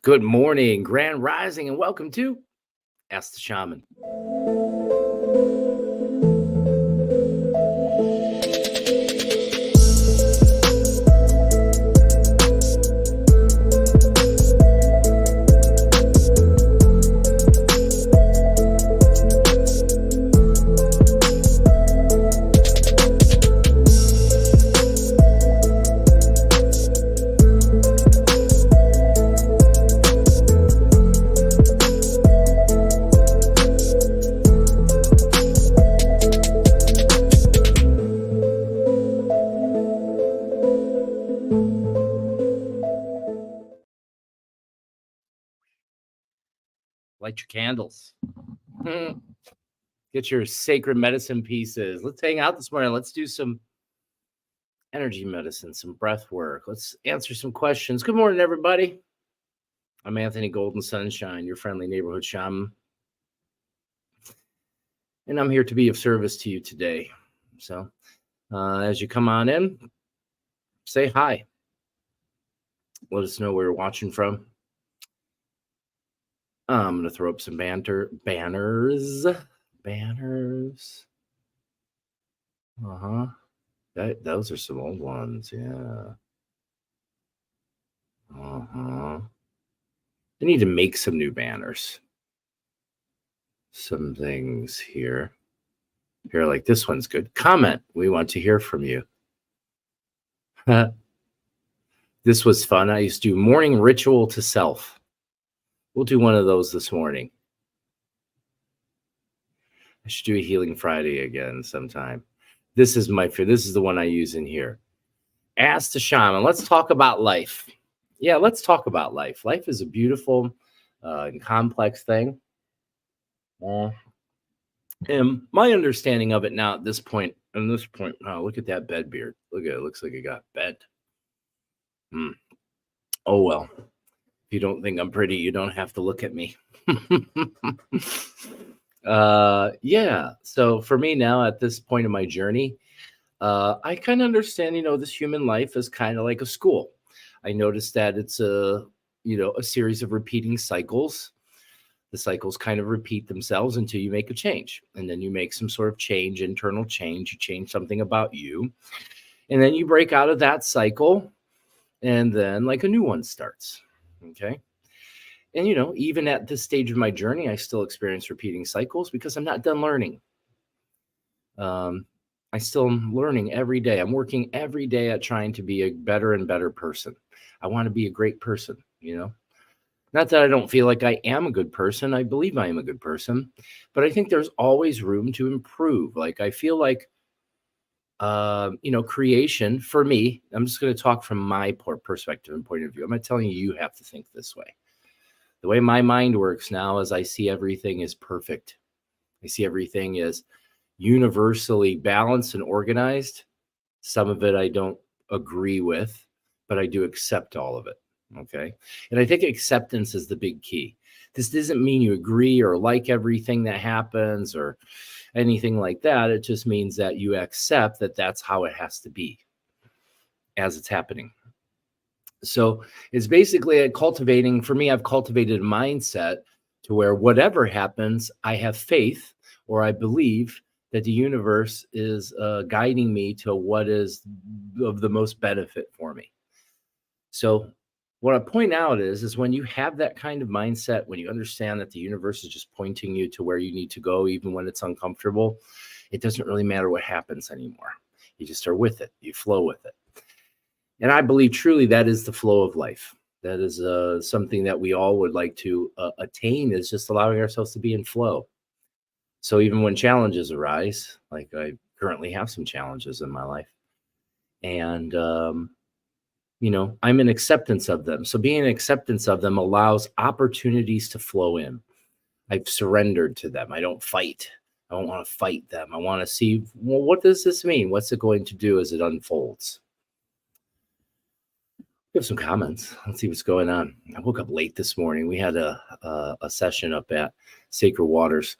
Good morning, Grand Rising, and welcome to Ask the Shaman. Light your candles. Get your sacred medicine pieces. Let's hang out this morning. Let's do some energy medicine, some breath work. Let's answer some questions. Good morning, everybody. I'm Anthony Golden Sunshine, your friendly neighborhood shaman. And I'm here to be of service to you today. So as you come on in, say hi. Let us know where you're watching from. I'm going to throw up some banners. Those are some old ones. Yeah. I need to make some new banners. Some things here. Here, like this one's good. Comment. We want to hear from you. This was fun. I used to do morning ritual to self. We'll do one of those this morning. I should do a Healing Friday again sometime. This is the one I use in here. Ask the Shaman. Let's talk about life. Yeah, let's talk about life. Life is a beautiful and complex thing. And my understanding of it now at this point, oh, look at that bed beard. Look at it. It looks like it got bent. Oh, well. If you don't think I'm pretty, you don't have to look at me. Yeah. So for me now at this point in my journey, I kind of understand, this human life is kind of like a school. I noticed that it's a series of repeating cycles. The cycles kind of repeat themselves until you make a change. And then you make some sort of change, internal change. You change something about you. And then you break out of that cycle. And then like a new one starts. Okay. And, even at this stage of my journey, I still experience repeating cycles because I'm not done learning. I still am learning every day. I'm working every day at trying to be a better and better person. I want to be a great person, Not that I don't feel like I am a good person. I believe I am a good person. But I think there's always room to improve. Like, I feel like, creation for me, I'm just going to talk from my perspective and point of view. I'm not telling you have to think this way. The way my mind works now is I see everything as perfect. I see everything as universally balanced and organized. Some of it I don't agree with, but I do accept all of it. Okay. And I think acceptance is the big key. This doesn't mean you agree or like everything that happens or anything like that. It just means that you accept that that's how it has to be as it's happening. So it's basically for me, I've cultivated a mindset to where whatever happens, I have faith or I believe that the universe is guiding me to what is of the most benefit for me. So what I point out is when you have that kind of mindset, when you understand that the universe is just pointing you to where you need to go, even when it's uncomfortable, it doesn't really matter what happens anymore. You just are with it. You flow with it. And I believe truly that is the flow of life. That is something that we all would like to attain, is just allowing ourselves to be in flow. So even when challenges arise, like I currently have some challenges in my life, and, I'm in acceptance of them. So being in acceptance of them allows opportunities to flow in. I've surrendered to them. I don't fight. I don't want to fight them. I want to see, well, what does this mean? What's it going to do as it unfolds? We have some comments. Let's see what's going on. I woke up late this morning. We had a session up at Sacred Waters.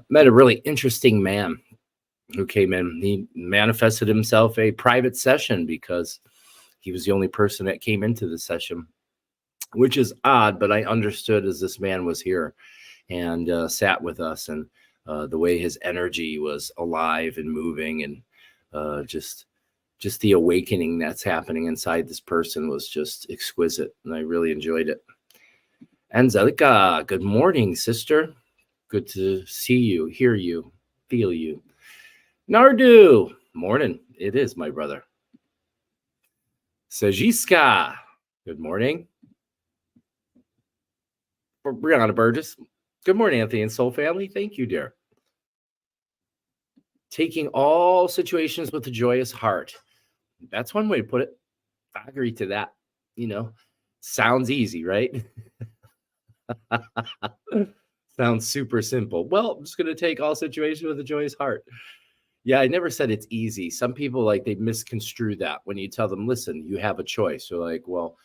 Met a really interesting man who came in. He manifested himself a private session because he was the only person that came into the session. which is odd, but I understood as this man was here and sat with us, and the way his energy was alive and moving, and just the awakening that's happening inside this person was just exquisite, and I really enjoyed it. Angelica, good morning, sister. Good to see you, hear you, feel you. Nardu, morning. It is, my brother. Sajiska, good morning. For Brianna Burgess, good morning, Anthony and Soul Family. Thank you, dear. Taking all situations with a joyous heart. That's one way to put it. I agree to that. Sounds easy, right? Sounds super simple. Well, I'm just going to take all situations with a joyous heart. Yeah, I never said it's easy. Some people, like, they misconstrue that when you tell them, listen, you have a choice. You're like, well,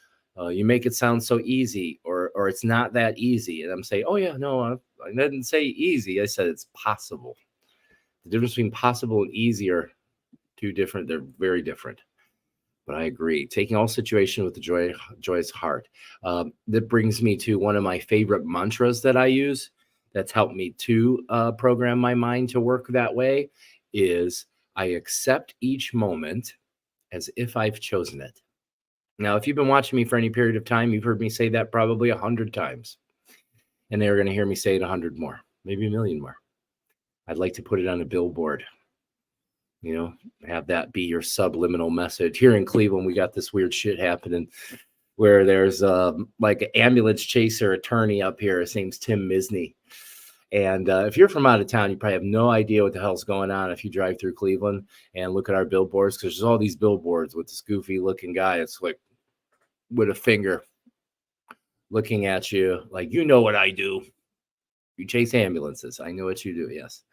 you make it sound so easy, or it's not that easy. And I'm saying, oh, yeah, no, I didn't say easy. I said it's possible. The difference between possible and easy are two different. They're very different. But I agree. Taking all situations with a joyous heart. That brings me to one of my favorite mantras that I use that's helped me to program my mind to work that way is I accept each moment as if I've chosen it. Now, if you've been watching me for any period of time, you've heard me say that probably 100 times. And they're going to hear me say it 100 more, maybe a million more. I'd like to put it on a billboard. Have that be your subliminal message. Here in Cleveland, we got this weird shit happening where there's like an ambulance chaser attorney up here. His name's Tim Misney. And if you're from out of town, you probably have no idea what the hell's going on if you drive through Cleveland and look at our billboards, because there's all these billboards with this goofy looking guy. It's like with a finger looking at you like, you know what I do. You chase ambulances. I know what you do. Yes.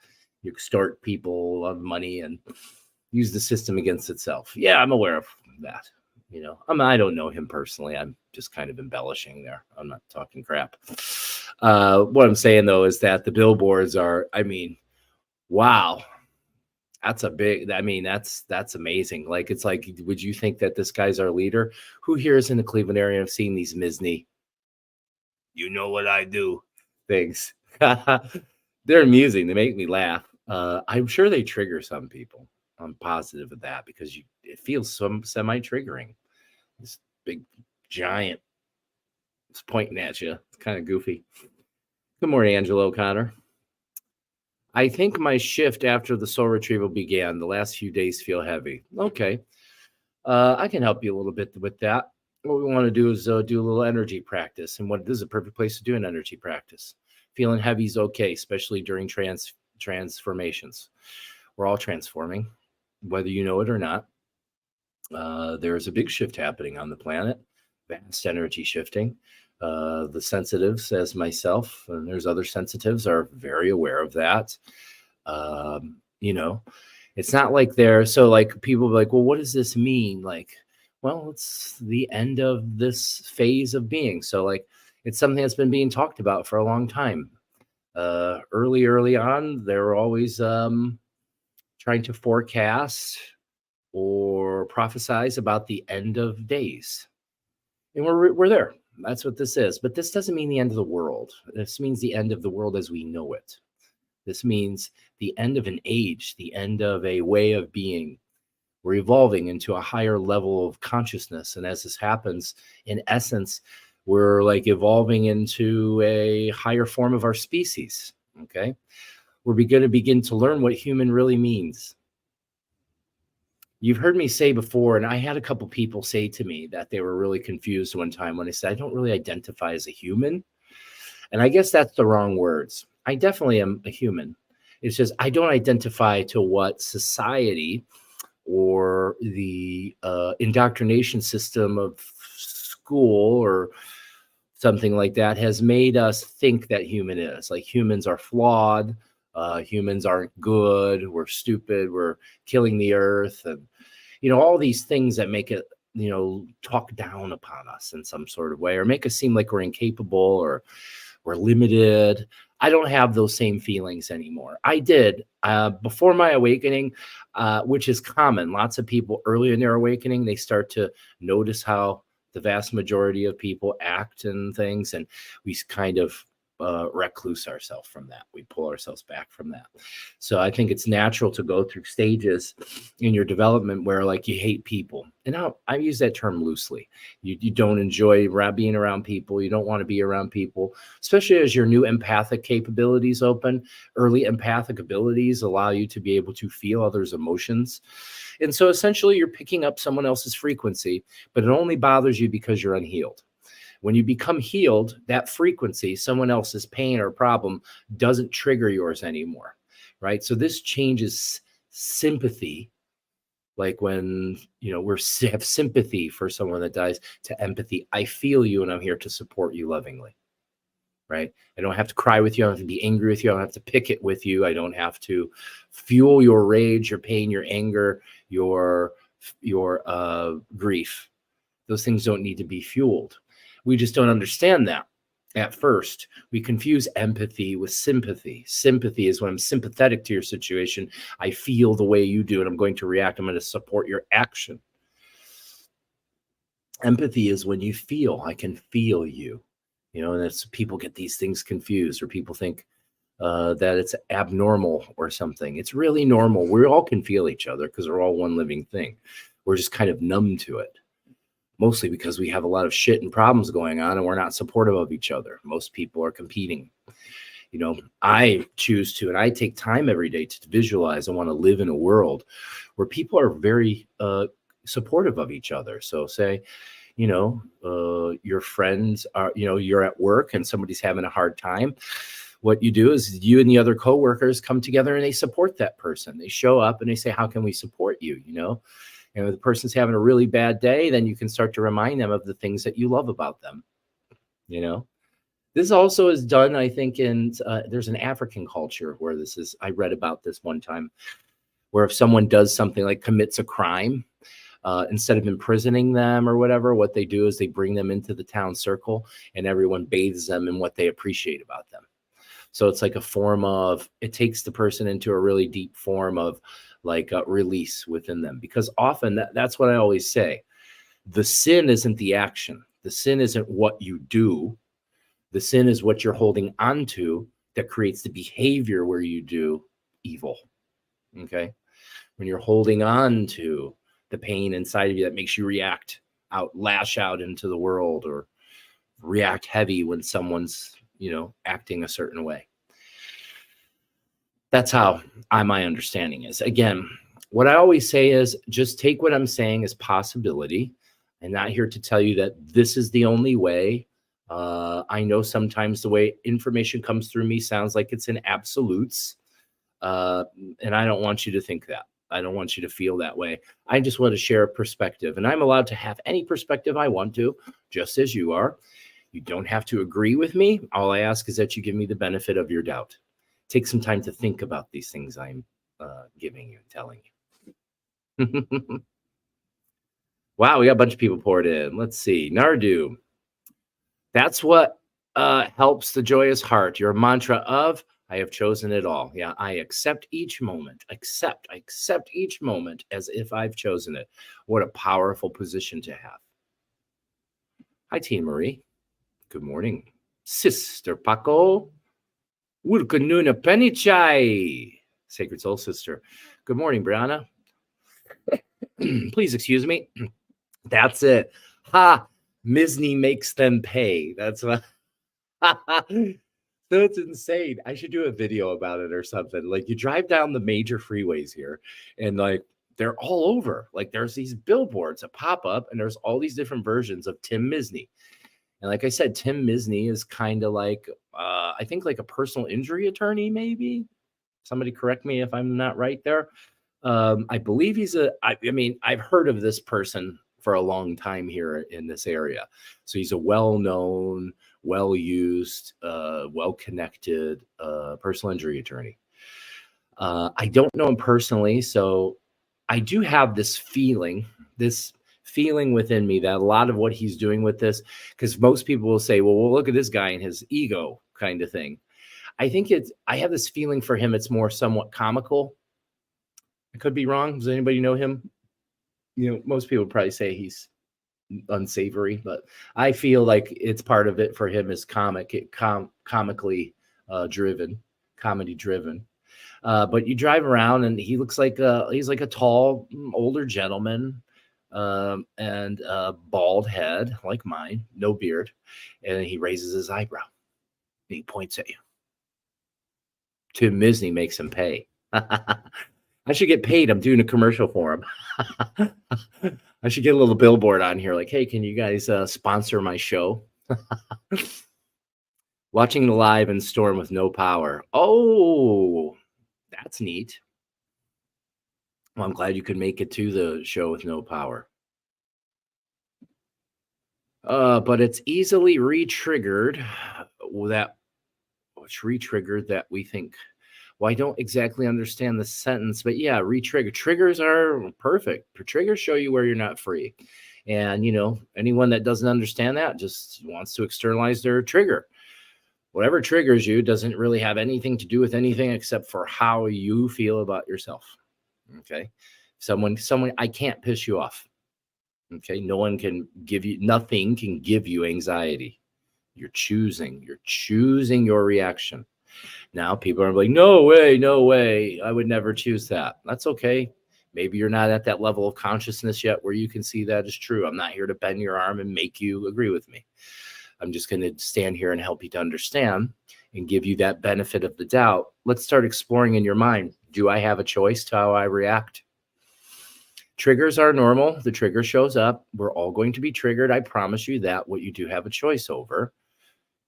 You extort people of money and use the system against itself. Yeah, I'm aware of that. I don't know him personally. I'm just kind of embellishing there. I'm not talking crap. What I'm saying, though, is that the billboards are, wow. That's that's amazing. Like, it's like, would you think that this guy's our leader? Who here is in the Cleveland area have seen these Misney? You know what I do things. They're amusing. They make me laugh. I'm sure they trigger some people. I'm positive of that, because it feels some semi-triggering. This big giant is pointing at you. It's kind of goofy. Good morning, Angela O'Connor. I think my shift after the soul retrieval began. The last few days feel heavy. Okay. I can help you a little bit with that. What we want to do is do a little energy practice. And this is a perfect place to do an energy practice. Feeling heavy is okay, especially during transformations. We're all transforming, whether you know it or not. There's a big shift happening on the planet, vast energy shifting. The sensitives, as myself, and there's other sensitives, are very aware of that. It's not like so like people are like, well, what does this mean? Like, well, it's the end of this phase of being. So like, it's something that's been being talked about for a long time. Early on, they were always trying to forecast or prophesize about the end of days. And we're there. That's what this is. But this doesn't mean the end of the world. This means the end of the world as we know it. This means the end of an age, the end of a way of being. We're evolving into a higher level of consciousness. And as this happens, in essence, we're like evolving into a higher form of our species. Okay. We're going to begin to learn what human really means. You've heard me say before, and I had a couple people say to me that they were really confused one time when I said, I don't really identify as a human. And I guess that's the wrong words. I definitely am a human. It's just I don't identify to what society or the indoctrination system of school or something like that has made us think that human is. Like, humans are flawed. Humans aren't good. We're stupid. We're killing the earth. And, all these things that make it, talk down upon us in some sort of way, or make us seem like we're incapable or we're limited. I don't have those same feelings anymore. I did before my awakening, which is common. Lots of people early in their awakening, they start to notice how the vast majority of people act and things, and we kind of recluse ourselves from that. We pull ourselves back from that. So I think it's natural to go through stages in your development where like you hate people. And I use that term loosely. You don't enjoy being around people. You don't want to be around people, especially as your new empathic capabilities open. Early empathic abilities allow you to be able to feel others' emotions. And so essentially you're picking up someone else's frequency, but it only bothers you because you're unhealed. When you become healed, that frequency, someone else's pain or problem, doesn't trigger yours anymore, right? So this changes sympathy, like when, we have sympathy for someone that dies, to empathy. I feel you and I'm here to support you lovingly, right? I don't have to cry with you. I don't have to be angry with you. I don't have to pick it with you. I don't have to fuel your rage, your pain, your anger, your grief. Those things don't need to be fueled. We just don't understand that at first. We confuse empathy with sympathy. Sympathy is when I'm sympathetic to your situation. I feel the way you do, and I'm going to react. I'm going to support your action. Empathy is when you feel. I can feel you. And that's, people get these things confused, or people think that it's abnormal or something. It's really normal. We all can feel each other because we're all one living thing. We're just kind of numb to it. Mostly because we have a lot of shit and problems going on and we're not supportive of each other. Most people are competing. I choose to, and I take time every day to visualize. I want to live in a world where people are very supportive of each other. So say, your friends are, you're at work and somebody's having a hard time. What you do is you and the other coworkers come together and they support that person. They show up and they say, how can we support you? If the person's having a really bad day, then you can start to remind them of the things that you love about them. This also is done, I think, in there's an African culture where this is. I read about this one time, where if someone does something like commits a crime, instead of imprisoning them or whatever, what they do is they bring them into the town circle and everyone bathes them in what they appreciate about them. So it's like a form of, it takes the person into a really deep form of like release within them. Because often that's what I always say. The sin isn't the action. The sin isn't what you do. The sin is what you're holding on to that creates the behavior where you do evil. Okay. When you're holding on to the pain inside of you that makes you lash out into the world, or react heavy when someone's, acting a certain way. That's how my understanding is. Again, what I always say is just take what I'm saying as possibility. I'm not here to tell you that this is the only way. I know sometimes the way information comes through me sounds like it's in absolutes. And I don't want you to think that. I don't want you to feel that way. I just want to share a perspective, and I'm allowed to have any perspective I want to, just as you are. You don't have to agree with me. All I ask is that you give me the benefit of your doubt. Take some time to think about these things I'm giving you, telling you. Wow, we got a bunch of people poured in. Let's see. Nardu. That's what helps the joyous heart. Your mantra of, I have chosen it all. Yeah, I accept each moment. I accept each moment as if I've chosen it. What a powerful position to have. Hi, Tina Marie. Good morning. Sister Paqo. Wulkanuna Penichai. Sacred Soul Sister. Good morning, Brianna. Please excuse me. That's it. Ha! Misney makes them pay. That's what. So it's insane. I should do a video about it or something. Like, you drive down the major freeways here and like they're all over. Like, there's these billboards that pop up and there's all these different versions of Tim Misney. And like I said, Tim Misney is kind of like, I think like a personal injury attorney, maybe. Somebody correct me if I'm not right there. I believe I've heard of this person for a long time here in this area. So he's a well-known, well-used, well-connected personal injury attorney. I don't know him personally, so I do have this feeling within me that a lot of what he's doing with this, because most people will say, well, look at this guy and his ego kind of thing. I have this feeling for him, it's more somewhat comical. I could be wrong. Does anybody know him? Most people probably say he's unsavory, but I feel like it's part of it for him is comically driven, comedy driven. But you drive around and he looks like he's like a tall older gentleman, and bald head like mine, no beard, and he raises his eyebrow and he points at you. Tim Misney makes him pay. I should get paid. I'm doing a commercial for him. I should get a little billboard on here like, hey, can you guys sponsor my show? Watching the live in storm with no power. Oh, that's neat. Well, I'm glad you could make it to the show with no power. But it's easily re-triggered that we think, well, I don't exactly understand the sentence, but yeah, re-trigger. Triggers are perfect. Triggers show you where you're not free. And, anyone that doesn't understand that just wants to externalize their trigger. Whatever triggers you doesn't really have anything to do with anything except for how you feel about yourself. Okay. Someone, I can't piss you off. Okay. Nothing can give you anxiety. You're choosing your reaction. Now people are like, no way. I would never choose that. That's okay. Maybe you're not at that level of consciousness yet where you can see that is true. I'm not here to bend your arm and make you agree with me. I'm just going to stand here and help you to understand and give you that benefit of the doubt. Let's start exploring in your mind. Do I have a choice to how I react? Triggers are normal. The trigger shows up. We're all going to be triggered. I promise you that. What you do have a choice over,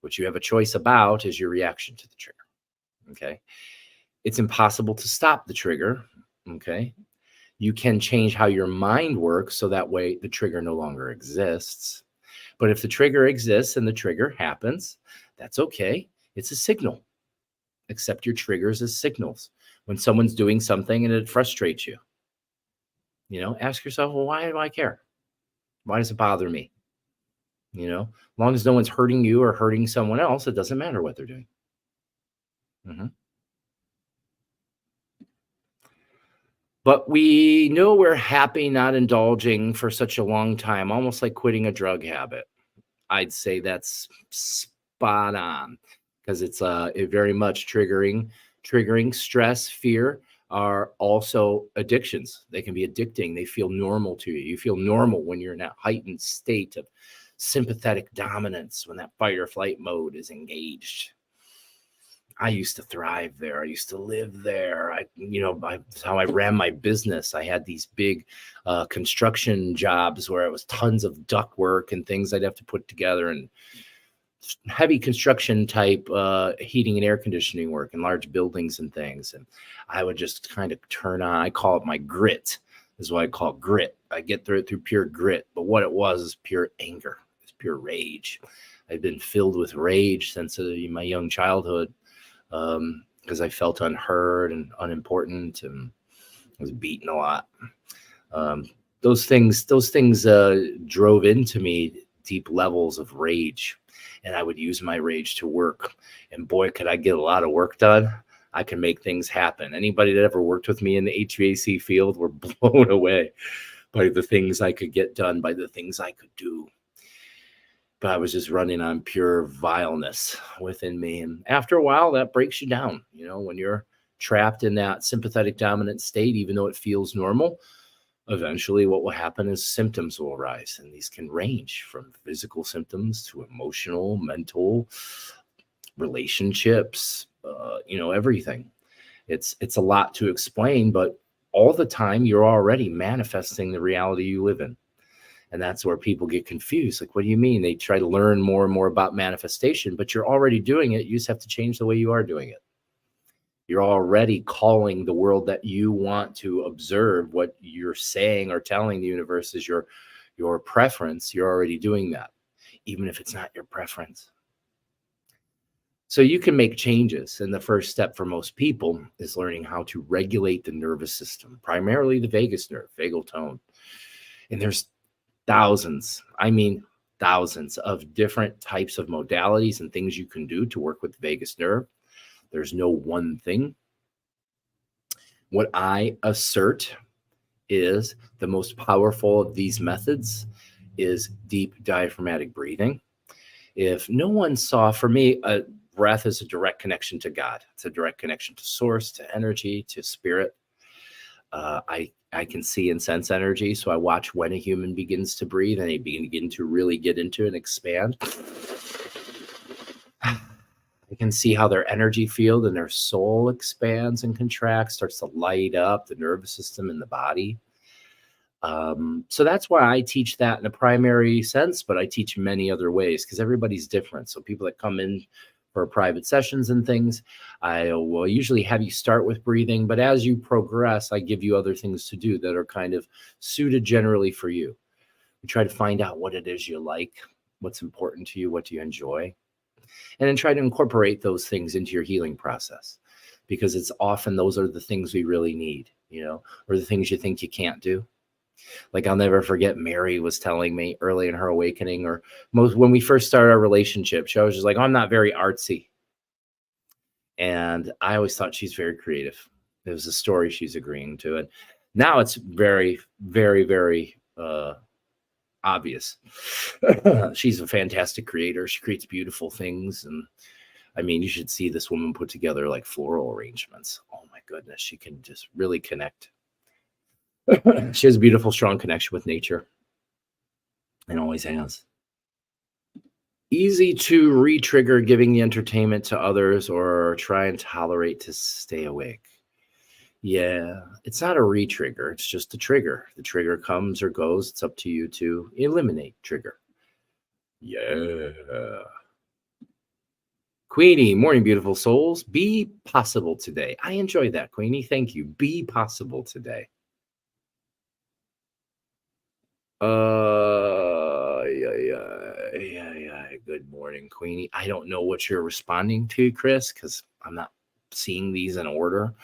what you have a choice about is your reaction to the trigger. Okay. It's impossible to stop the trigger. Okay. You can change how your mind works so that way the trigger no longer exists. But if the trigger exists and the trigger happens, that's okay. It's a signal. Accept your triggers as signals. When someone's doing something and it frustrates you, ask yourself, well, why do I care? Why does it bother me? As long as no one's hurting you or hurting someone else, it doesn't matter what they're doing. But we know we're happy not indulging for such a long time, almost like quitting a drug habit. I'd say that's spot on because it's very much triggering stress, fear are also addictions. They can be addicting. They feel normal to you. You feel normal when you're in that heightened state of sympathetic dominance, when that fight or flight mode is engaged. I used to thrive there. I used to live there. That's how I ran my business. I had these big construction jobs where it was tons of duct work and things I'd have to put together, and heavy construction type heating and air conditioning work in large buildings and things. And I would just kind of turn on, I call it my grit, is what I call grit. I get through it through pure grit. But what it was is pure anger. It's pure rage. I've been filled with rage since my young childhood. Because I felt unheard and unimportant and was beaten a lot. Those things drove into me deep levels of rage, and I would use my rage to work. And boy, could I get a lot of work done. I can make things happen. Anybody that ever worked with me in the HVAC field were blown away by the things I could get done, by the things I could do. But I was just running on pure vileness within me. And after a while, that breaks you down. When you're trapped in that sympathetic dominant state, even though it feels normal, eventually what will happen is symptoms will arise. And these can range from physical symptoms to emotional, mental, relationships, everything. It's a lot to explain, but all the time you're already manifesting the reality you live in. And that's where people get confused. Like, what do you mean? They try to learn more and more about manifestation, but you're already doing it. You just have to change the way you are doing it. You're already calling the world that you want to observe. What you're saying or telling the universe is your preference. You're already doing that, even if it's not your preference. So you can make changes. And the first step for most people is learning how to regulate the nervous system, primarily the vagus nerve, vagal tone. And there's thousands of different types of modalities and things you can do to work with the vagus nerve. There's no one thing. What I assert is the most powerful of these methods is deep diaphragmatic breathing. If no one saw, for me, breath is a direct connection to God. It's a direct connection to source, to energy, to spirit. I can see and sense energy, so I watch when a human begins to breathe and they begin to really get into it and expand. I can see how their energy field and their soul expands and contracts, starts to light up the nervous system and the body. So that's why I teach that in a primary sense, but I teach many other ways because everybody's different. So people that come in for private sessions and things, I will usually have you start with breathing, but as you progress, I give you other things to do that are kind of suited generally for you. We try to find out what it is you like, what's important to you, what do you enjoy, and then try to incorporate those things into your healing process, because it's often those are the things we really need, or the things you think you can't do. Like, I'll never forget, Mary was telling me early in her awakening, or when we first started our relationship, she was just like, I'm not very artsy. And I always thought she's very creative. It was a story she's agreeing to. And now it's very, very, very obvious. She's a fantastic creator. She creates beautiful things. And I mean, you should see this woman put together like floral arrangements. Oh my goodness. She can just really connect. She has a beautiful, strong connection with nature and always has. Easy to re-trigger giving the entertainment to others or try and tolerate to stay awake. Yeah, it's not a re-trigger. It's just a trigger. The trigger comes or goes. It's up to you to eliminate trigger. Yeah. Queenie, morning, beautiful souls. Be possible today. I enjoy that, Queenie. Thank you. Be possible today. Yeah. Good morning, Queenie. I don't know what you're responding to, Chris, because I'm not seeing these in order.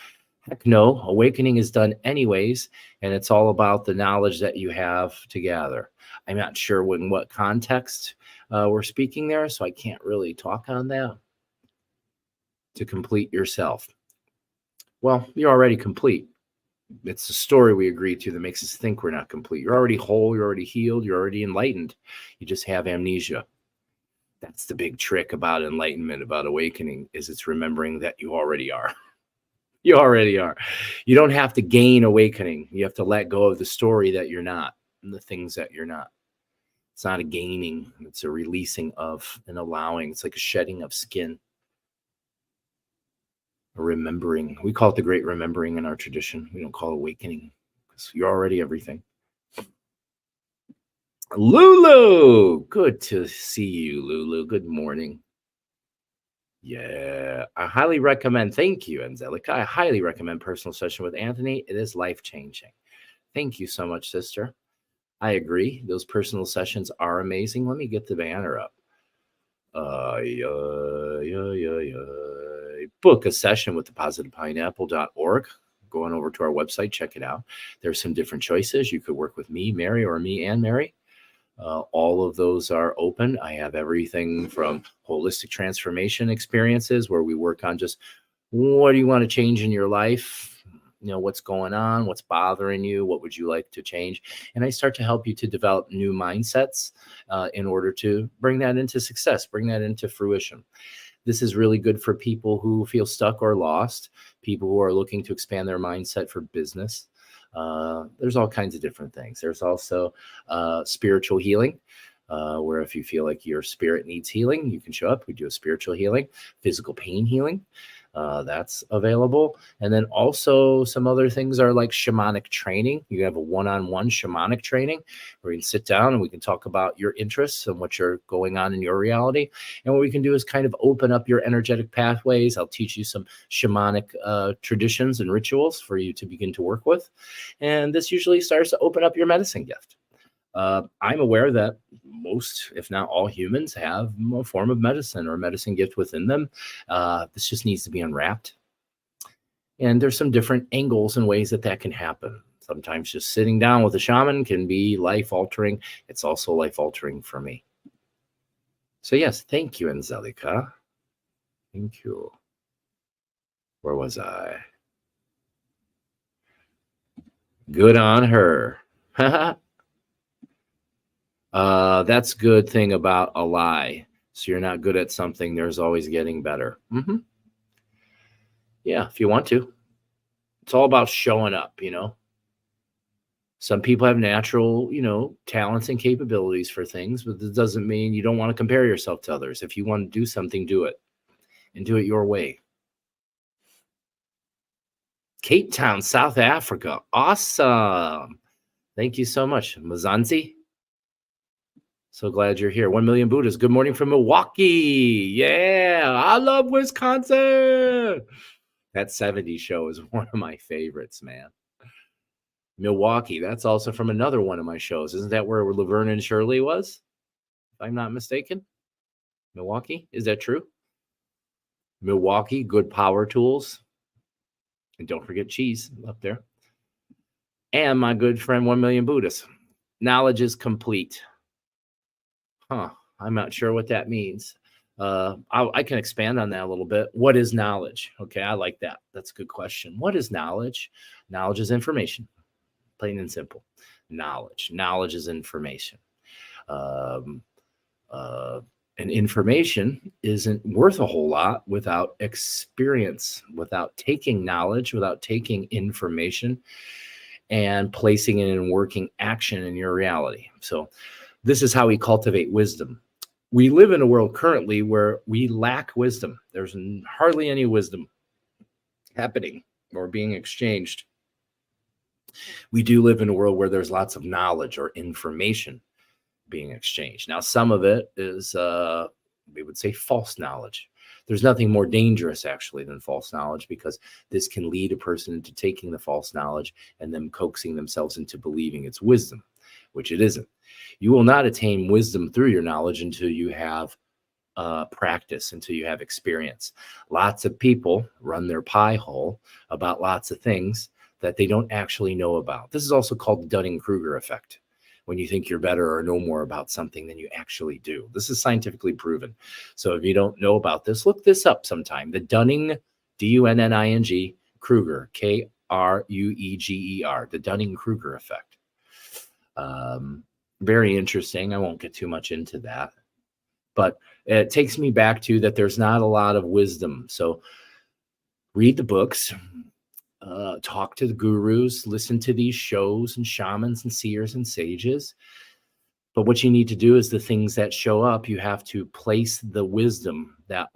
Heck no, awakening is done anyways, and it's all about the knowledge that you have to gather. I'm not sure in what context we're speaking there, so I can't really talk on that. To complete yourself. Well, you're already complete. It's the story we agree to that makes us think we're not complete. You're already whole, you're already healed, you're already enlightened. You just have amnesia. That's the big trick about enlightenment, about awakening, is it's remembering that you already are. You already are. You don't have to gain awakening. You have to let go of the story that you're not and the things that you're not. It's not a gaining. It's a releasing of and allowing. It's like a shedding of skin. A remembering. We call it the great remembering in our tradition. We don't call it awakening because you're already everything. Lulu, good to see you, Lulu. Good morning. Yeah, I highly recommend. Thank you, Angelica. I highly recommend personal session with Anthony. It is life-changing. Thank you so much, sister. I agree. Those personal sessions are amazing. Let me get the banner up. Book a session with thepositivepineapple.org. Go on over to our website, check it out. There's some different choices. You could work with me, Mary, or me and Mary. All of those are open. I have everything from holistic transformation experiences where we work on just what do you want to change in your life? What's going on, what's bothering you, what would you like to change? And I start to help you to develop new mindsets in order to bring that into success, bring that into fruition. This is really good for people who feel stuck or lost, people who are looking to expand their mindset for business. There's all kinds of different things. There's also spiritual healing, where if you feel like your spirit needs healing, you can show up. We do a spiritual healing, physical pain healing. That's available. And then also some other things are like shamanic training. You have a one-on-one shamanic training where you can sit down and we can talk about your interests and what you're going on in your reality. And what we can do is kind of open up your energetic pathways. I'll teach you some shamanic traditions and rituals for you to begin to work with. And this usually starts to open up your medicine gift. I'm aware that most, if not all, humans have a form of medicine or medicine gift within them. This just needs to be unwrapped. And there's some different angles and ways that can happen. Sometimes just sitting down with a shaman can be life-altering. It's also life-altering for me. So yes, thank you, Angelica. Thank you. Where was I? Good on her. That's a good thing about a lie. So you're not good at something, there's always getting better. Yeah, if you want to. It's all about showing up, you know. Some people have natural, you know, talents and capabilities for things, but that doesn't mean you don't want to compare yourself to others. If you want to do something, do it and do it your way. Cape Town, South Africa. Awesome. Thank you so much. Mazanzi. So glad you're here. 1 million Buddhas. Good morning from Milwaukee. Yeah. I love Wisconsin. That 70s show is one of my favorites, man. Milwaukee. That's also from another one of my shows. Isn't that where Laverne and Shirley was? If I'm not mistaken. Milwaukee. Is that true? Milwaukee, good power tools. And don't forget cheese up there. And my good friend, 1 million Buddhists. Knowledge is complete. I'm not sure what that means. I can expand on that a little bit. What is knowledge? Okay, I like that. That's a good question. What is knowledge? Knowledge is information, plain and simple. Knowledge is information. And information isn't worth a whole lot without experience, without taking knowledge, without taking information and placing it in working action in your reality. So this is how we cultivate wisdom. We live in a world currently where we lack wisdom. There's hardly any wisdom happening or being exchanged. We do live in a world where there's lots of knowledge or information being exchanged. Now, some of it is, we would say, false knowledge. There's nothing more dangerous, actually, than false knowledge, because this can lead a person into taking the false knowledge and then coaxing themselves into believing it's wisdom, which it isn't. You will not attain wisdom through your knowledge until you have practice, until you have experience. Lots of people run their pie hole about lots of things that they don't actually know about. This is also called the Dunning-Kruger effect. When you think you're better or know more about something than you actually do. This is scientifically proven. So if you don't know about this, look this up sometime. The Dunning, D-U-N-N-I-N-G, Kruger, K-R-U-E-G-E-R, the Dunning-Kruger effect. Very interesting. I won't get too much into that. But it takes me back to that there's not a lot of wisdom. So read the books. Talk to the gurus, listen to these shows and shamans and seers and sages. But what you need to do is the things that show up, you have to place the wisdom, that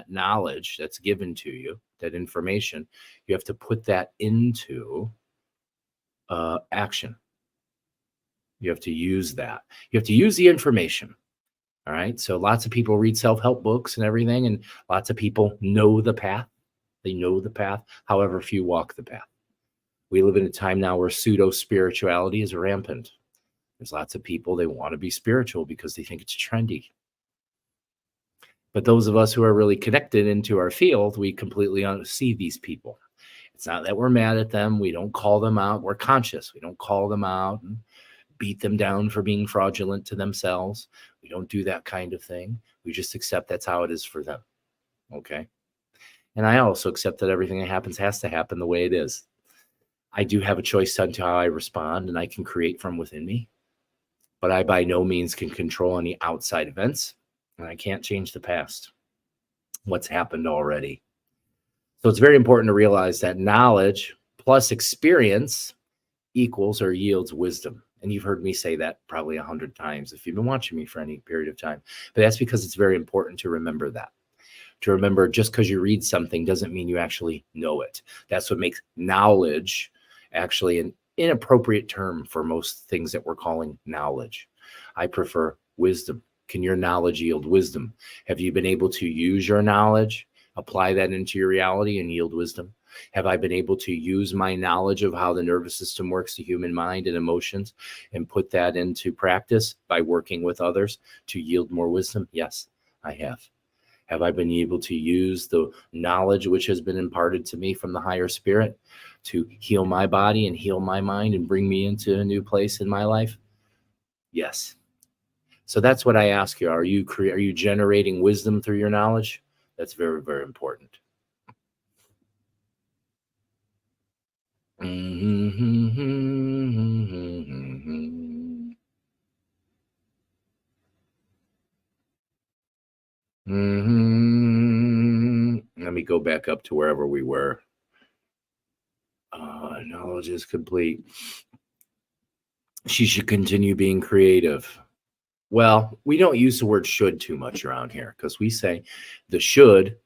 knowledge that's given to you, that information, you have to put that into action. You have to use that. You have to use the information. All right. So lots of people read self-help books and everything, and lots of people know the path. They know the path. However, few walk the path. We live in a time now where pseudo-spirituality is rampant. There's lots of people, they want to be spiritual because they think it's trendy. But those of us who are really connected into our field, we completely see these people. It's not that we're mad at them. We don't call them out. We're conscious. We don't call them out and beat them down for being fraudulent to themselves. We don't do that kind of thing. We just accept that's how it is for them. Okay. And I also accept that everything that happens has to happen the way it is. I do have a choice on how I respond, and I can create from within me. But I by no means can control any outside events, and I can't change the past, what's happened already. So it's very important to realize that knowledge plus experience equals or yields wisdom. And you've heard me say that probably 100 times if you've been watching me for any period of time. But that's because it's very important to remember that. To remember, just because you read something doesn't mean you actually know it. That's what makes knowledge actually an inappropriate term for most things that we're calling knowledge. I prefer wisdom. Can your knowledge yield wisdom? Have you been able to use your knowledge, apply that into your reality and yield wisdom? Have I been able to use my knowledge of how the nervous system works, the human mind and emotions, and put that into practice by working with others to yield more wisdom? Yes, I have. Have I been able to use the knowledge which has been imparted to me from the higher spirit to heal my body and heal my mind and bring me into a new place in my life? Yes. So that's what I ask you. Are you generating wisdom through your knowledge? That's very, very important. me go back up to wherever we were. Knowledge is complete. She should continue being creative. Well, we don't use the word should too much around here because we say the shouldhood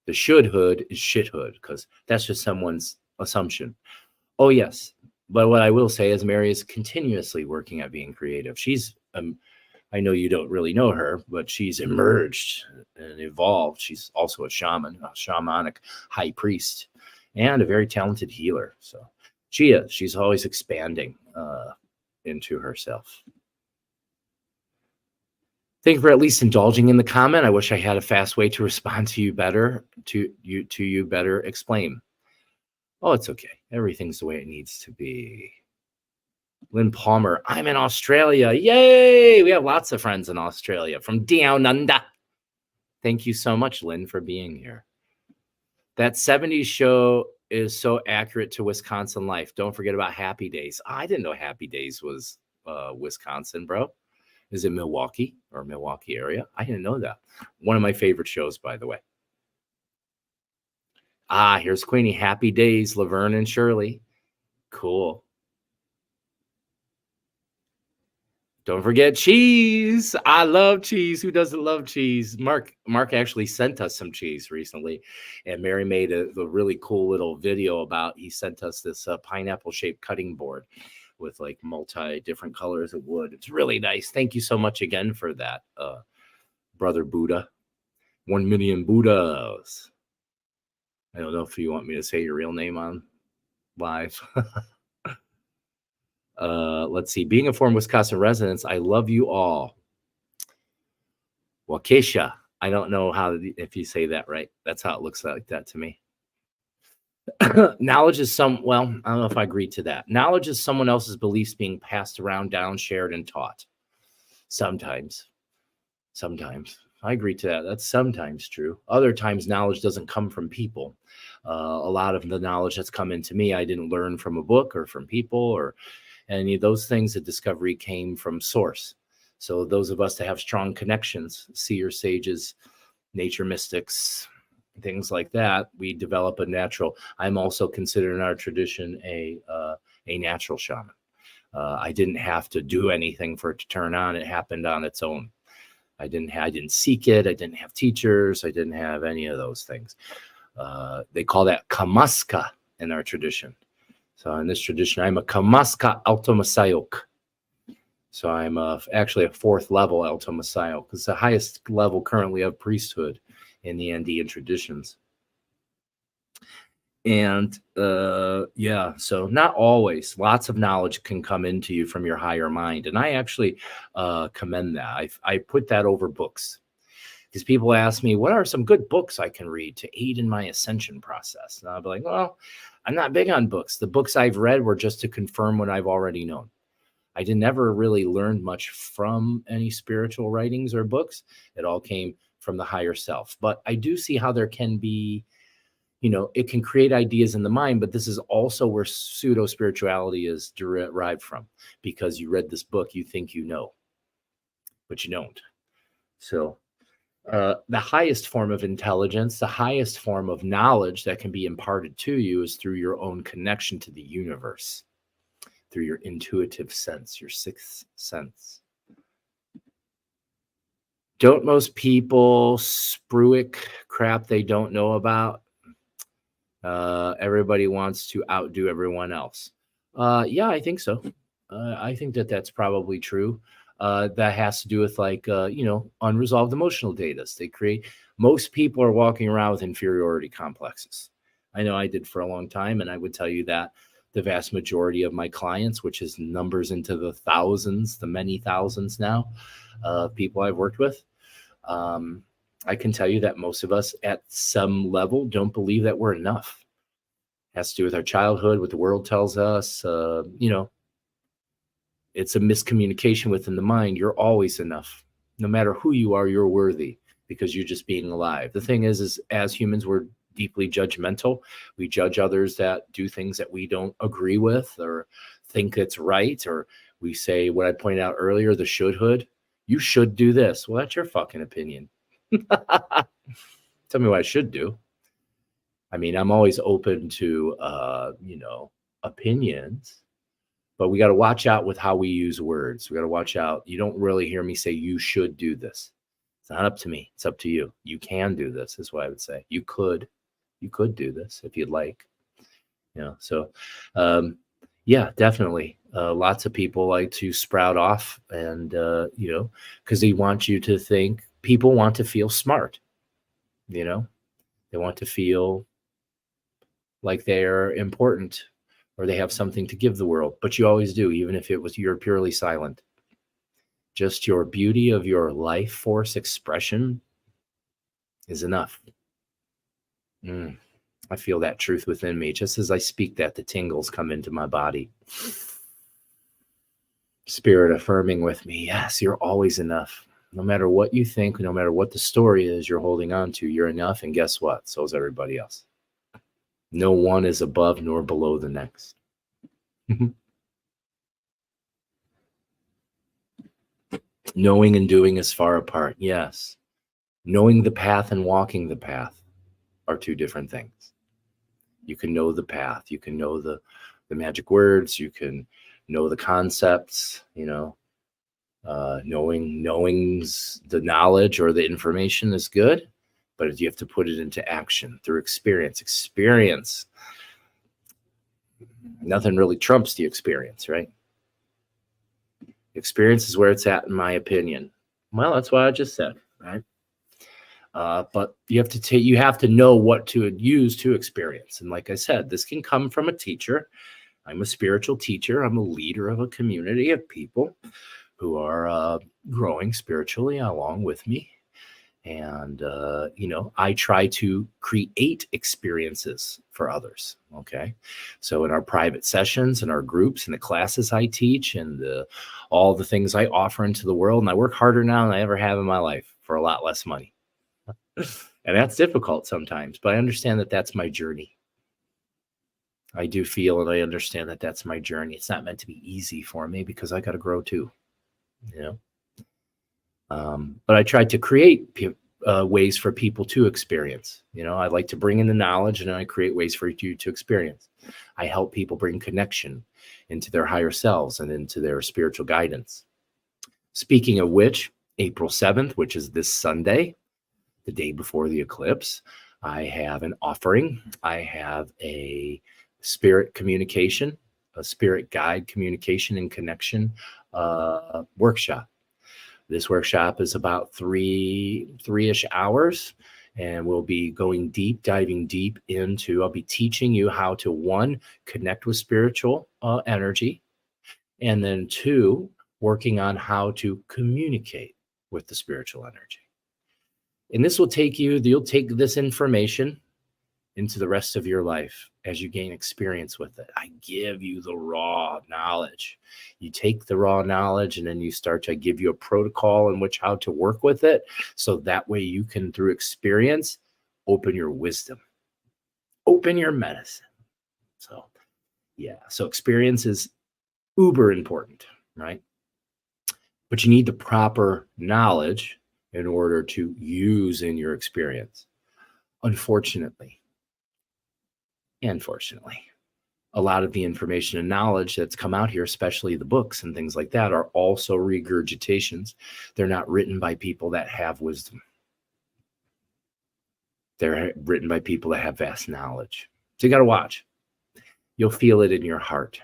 is shithood because that's just someone's assumption. Oh, yes. But what I will say is Mary is continuously working at being creative. She's, I know you don't really know her, but she's emerged and evolved. She's also a shaman, a shamanic high priest, and a very talented healer. So she's always expanding into herself. Thank you for at least indulging in the comment. I wish I had a fast way to respond to you better, to you better explain. Oh, it's okay. Everything's the way it needs to be. Lynn Palmer, I'm in Australia. Yay! We have lots of friends in Australia from Down Under. Thank you so much, Lynn, for being here. That 70s show is so accurate to Wisconsin life. Don't forget about Happy Days. I didn't know Happy Days was Wisconsin, bro. Is it Milwaukee or Milwaukee area? I didn't know that. One of my favorite shows, by the way. Here's Queenie. Happy Days, Laverne and Shirley. Cool. Don't forget cheese. I love cheese. Who doesn't love cheese? Mark actually sent us some cheese recently, and Mary made a really cool little video about. He sent us this pineapple-shaped cutting board with like different colors of wood. It's really nice. Thank you so much again for that, Brother Buddha. 1 million Buddhas. I don't know if you want me to say your real name on live. Let's see. Being a former Wisconsin resident, I love you all. Waukesha. I don't know if you say that right. That's how it looks like that to me. Knowledge is I don't know if I agree to that. Knowledge is someone else's beliefs being passed around, down, shared, and taught. Sometimes. I agree to that. That's sometimes true. Other times, knowledge doesn't come from people. A lot of the knowledge that's come into me, I didn't learn from a book or from people or any of those things. The discovery came from source. So those of us that have strong connections, seer sages, nature mystics, things like that, we develop a natural. I'm also considered in our tradition a natural shaman. I didn't have to do anything for it to turn on. It happened on its own. I didn't seek it. I didn't have teachers. I didn't have any of those things. They call that kamaska in our tradition. So in this tradition, I'm a kamaska automasayok. So I'm actually a 4th level automasayok. It's the highest level currently of priesthood in the Andean traditions. And so not always. Lots of knowledge can come into you from your higher mind. And I actually commend that. I put that over books. Because people ask me, what are some good books I can read to aid in my ascension process? And I'll be like, well, I'm not big on books. The books I've read were just to confirm what I've already known. I never really learned much from any spiritual writings or books. It all came from the higher self. But I do see how there can be, it can create ideas in the mind, but this is also where pseudo-spirituality is derived from. Because you read this book, you think you know, but you don't. So the highest form of intelligence, the highest form of knowledge that can be imparted to you is through your own connection to the universe, through your intuitive sense, your 6th sense. Don't most people spruik crap they don't know about? Everybody wants to outdo everyone else. Yeah, I think so. I think that's probably true. That has to do with unresolved emotional data. Most people are walking around with inferiority complexes. I know I did for a long time, and I would tell you that the vast majority of my clients, which is numbers into the thousands, the many thousands now, people I've worked with, I can tell you that most of us at some level don't believe that we're enough. It has to do with our childhood, what the world tells us, it's a miscommunication within the mind. You're always enough. No matter who you are, you're worthy because you're just being alive. The thing is as humans, we're deeply judgmental. We judge others that do things that we don't agree with or think it's right. Or we say what I pointed out earlier, the shouldhood. You should do this. Well, that's your fucking opinion. Tell me what I should do. I mean, I'm always open to, opinions, but we got to watch out with how we use words. We got to watch out. You don't really hear me say you should do this. It's not up to me. It's up to you. You can do this, is what I would say. You could do this if you'd like. So yeah, definitely. Lots of people like to sprout off and, because they want you to think, people want to feel smart, they want to feel like they're important or they have something to give the world, but you always do, even if you're purely silent. Just your beauty of your life force expression is enough. I feel that truth within me. Just as I speak that, the tingles come into my body. Spirit affirming with me, yes, you're always enough. No matter what you think, no matter what the story is you're holding on to, you're enough. And guess what? So is everybody else. No one is above nor below the next. Knowing and doing is far apart. Yes. Knowing the path and walking the path are two different things. You can know the path. You can know the magic words. You can know the concepts, knowing's the knowledge or the information is good, but you have to put it into action through experience. Nothing really trumps the experience, right? Experience is where it's at, in my opinion. Well, that's what I just said, right? But you have to know what to use to experience. And like I said, this can come from a teacher. I'm a spiritual teacher. I'm a leader of a community of people who are growing spiritually along with me. And, I try to create experiences for others. Okay. So in our private sessions and our groups and the classes I teach and all the things I offer into the world, and I work harder now than I ever have in my life for a lot less money. And that's difficult sometimes, but I understand that that's my journey. I do feel and I understand that that's my journey. It's not meant to be easy for me because I got to grow too, but I tried to create ways for people to experience. I like to bring in the knowledge and I create ways for you to experience. I help people bring connection into their higher selves and into their spiritual guidance. Speaking of which, April 7th, which is this Sunday, the day before the eclipse, I have an offering. I have a spirit communication, a spirit guide communication and connection workshop. This workshop is about three-ish hours, and we'll be diving deep into, I'll be teaching you how to, 1, connect with spiritual energy, and then 2, working on how to communicate with the spiritual energy. And this will you'll take this information into the rest of your life as you gain experience with it. I give you the raw knowledge. You take the raw knowledge and then I give you a protocol in which how to work with it. So that way you can, through experience, open your wisdom, open your medicine. So yeah, so experience is uber important, right? But you need the proper knowledge in order to use in your experience. Unfortunately, a lot of the information and knowledge that's come out here, especially the books and things like that, are also regurgitations. They're not written by people that have wisdom. They're written by people that have vast knowledge. So you got to watch. You'll feel it in your heart.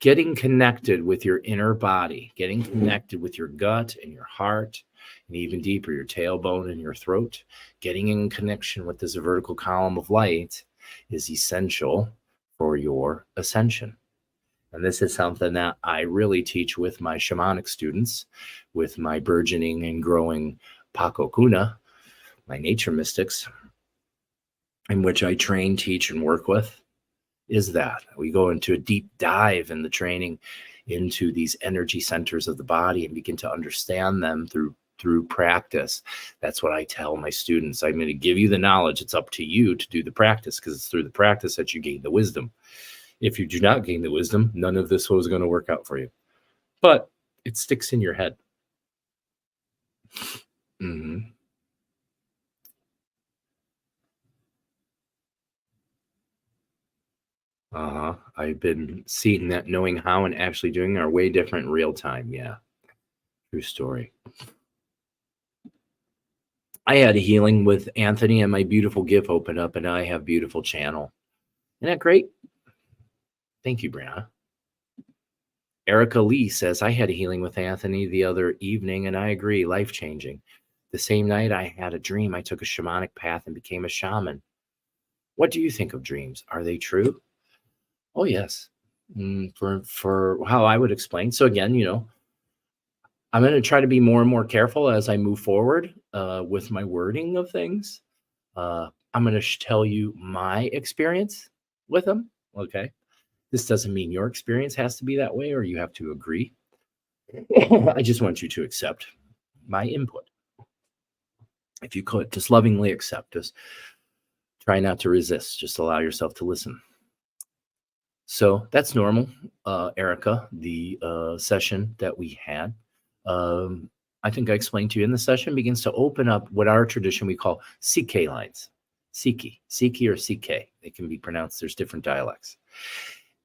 Getting connected with your inner body, getting connected with your gut and your heart, and even deeper, your tailbone and your throat, getting in connection with this vertical column of light is essential for your ascension. And this is something that I really teach with my shamanic students, with my burgeoning and growing Paqo Kuna, my nature mystics, in which I train, teach, and work with, is that we go into a deep dive in the training into these energy centers of the body and begin to understand them through practice. That's what I tell my students. I'm going to give you the knowledge. It's up to you to do the practice, because it's through the practice that you gain the wisdom. If you do not gain the wisdom, none of this was going to work out for you. But it sticks in your head. Mm-hmm. I've been seeing that, knowing how and actually doing are way different in real time. Yeah. True story. I had a healing with Anthony and my beautiful gift opened up, and now I have beautiful channel. Isn't that great? Thank you, Brianna. Erica Lee says, I had a healing with Anthony the other evening, and I agree, life-changing. The same night I had a dream. I took a shamanic path and became a shaman. What do you think of dreams? Are they true? Oh, yes. For how I would explain. So again, I'm going to try to be more and more careful as I move forward with my wording of things. I'm going to tell you my experience with them. Okay. This doesn't mean your experience has to be that way or you have to agree. I just want you to accept my input. If you could, just lovingly accept. Just try not to resist. Just allow yourself to listen. So that's normal, Erica, the session that we had. I think I explained to you in the session begins to open up what our tradition we call CK lines. Siki or CK. They can be pronounced. There's different dialects.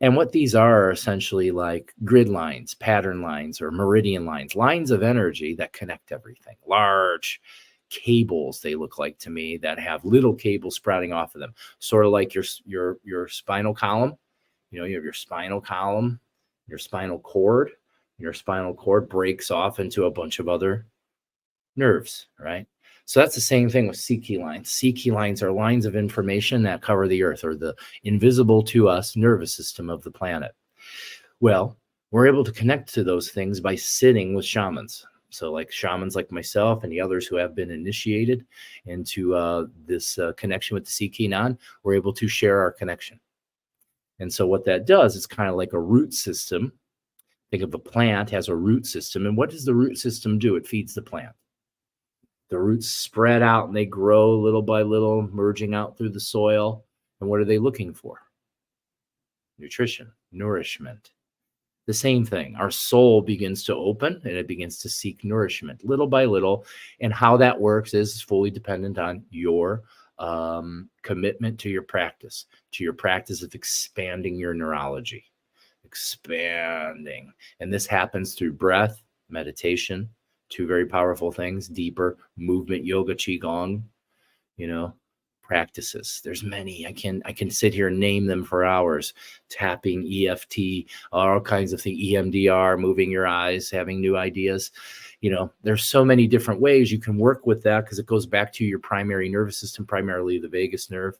And what these are essentially like grid lines, pattern lines, or meridian lines of energy that connect everything. Large cables, they look like to me, that have little cables sprouting off of them. Sort of like your spinal column. You have your spinal column, your spinal cord. Your spinal cord breaks off into a bunch of other nerves, right? So that's the same thing with Siki lines. Siki lines are lines of information that cover the earth, or the invisible to us nervous system of the planet. Well, we're able to connect to those things by sitting with shamans. So like shamans like myself and the others who have been initiated into this connection with the Siki Nan, we're able to share our connection. And so what that does is kind of like a root system. Think of a plant has a root system. And what does the root system do? It feeds the plant. The roots spread out and they grow little by little, merging out through the soil. And what are they looking for? Nutrition, nourishment. The same thing. Our soul begins to open and it begins to seek nourishment little by little. And how that works is fully dependent on your commitment to your practice of expanding your neurology. Expanding. And this happens through breath, meditation, two very powerful things, deeper movement, yoga, qigong, practices. There's many. I can sit here and name them for hours. Tapping, EFT, all kinds of things, EMDR, moving your eyes, having new ideas. There's so many different ways you can work with that because it goes back to your primary nervous system, primarily the vagus nerve.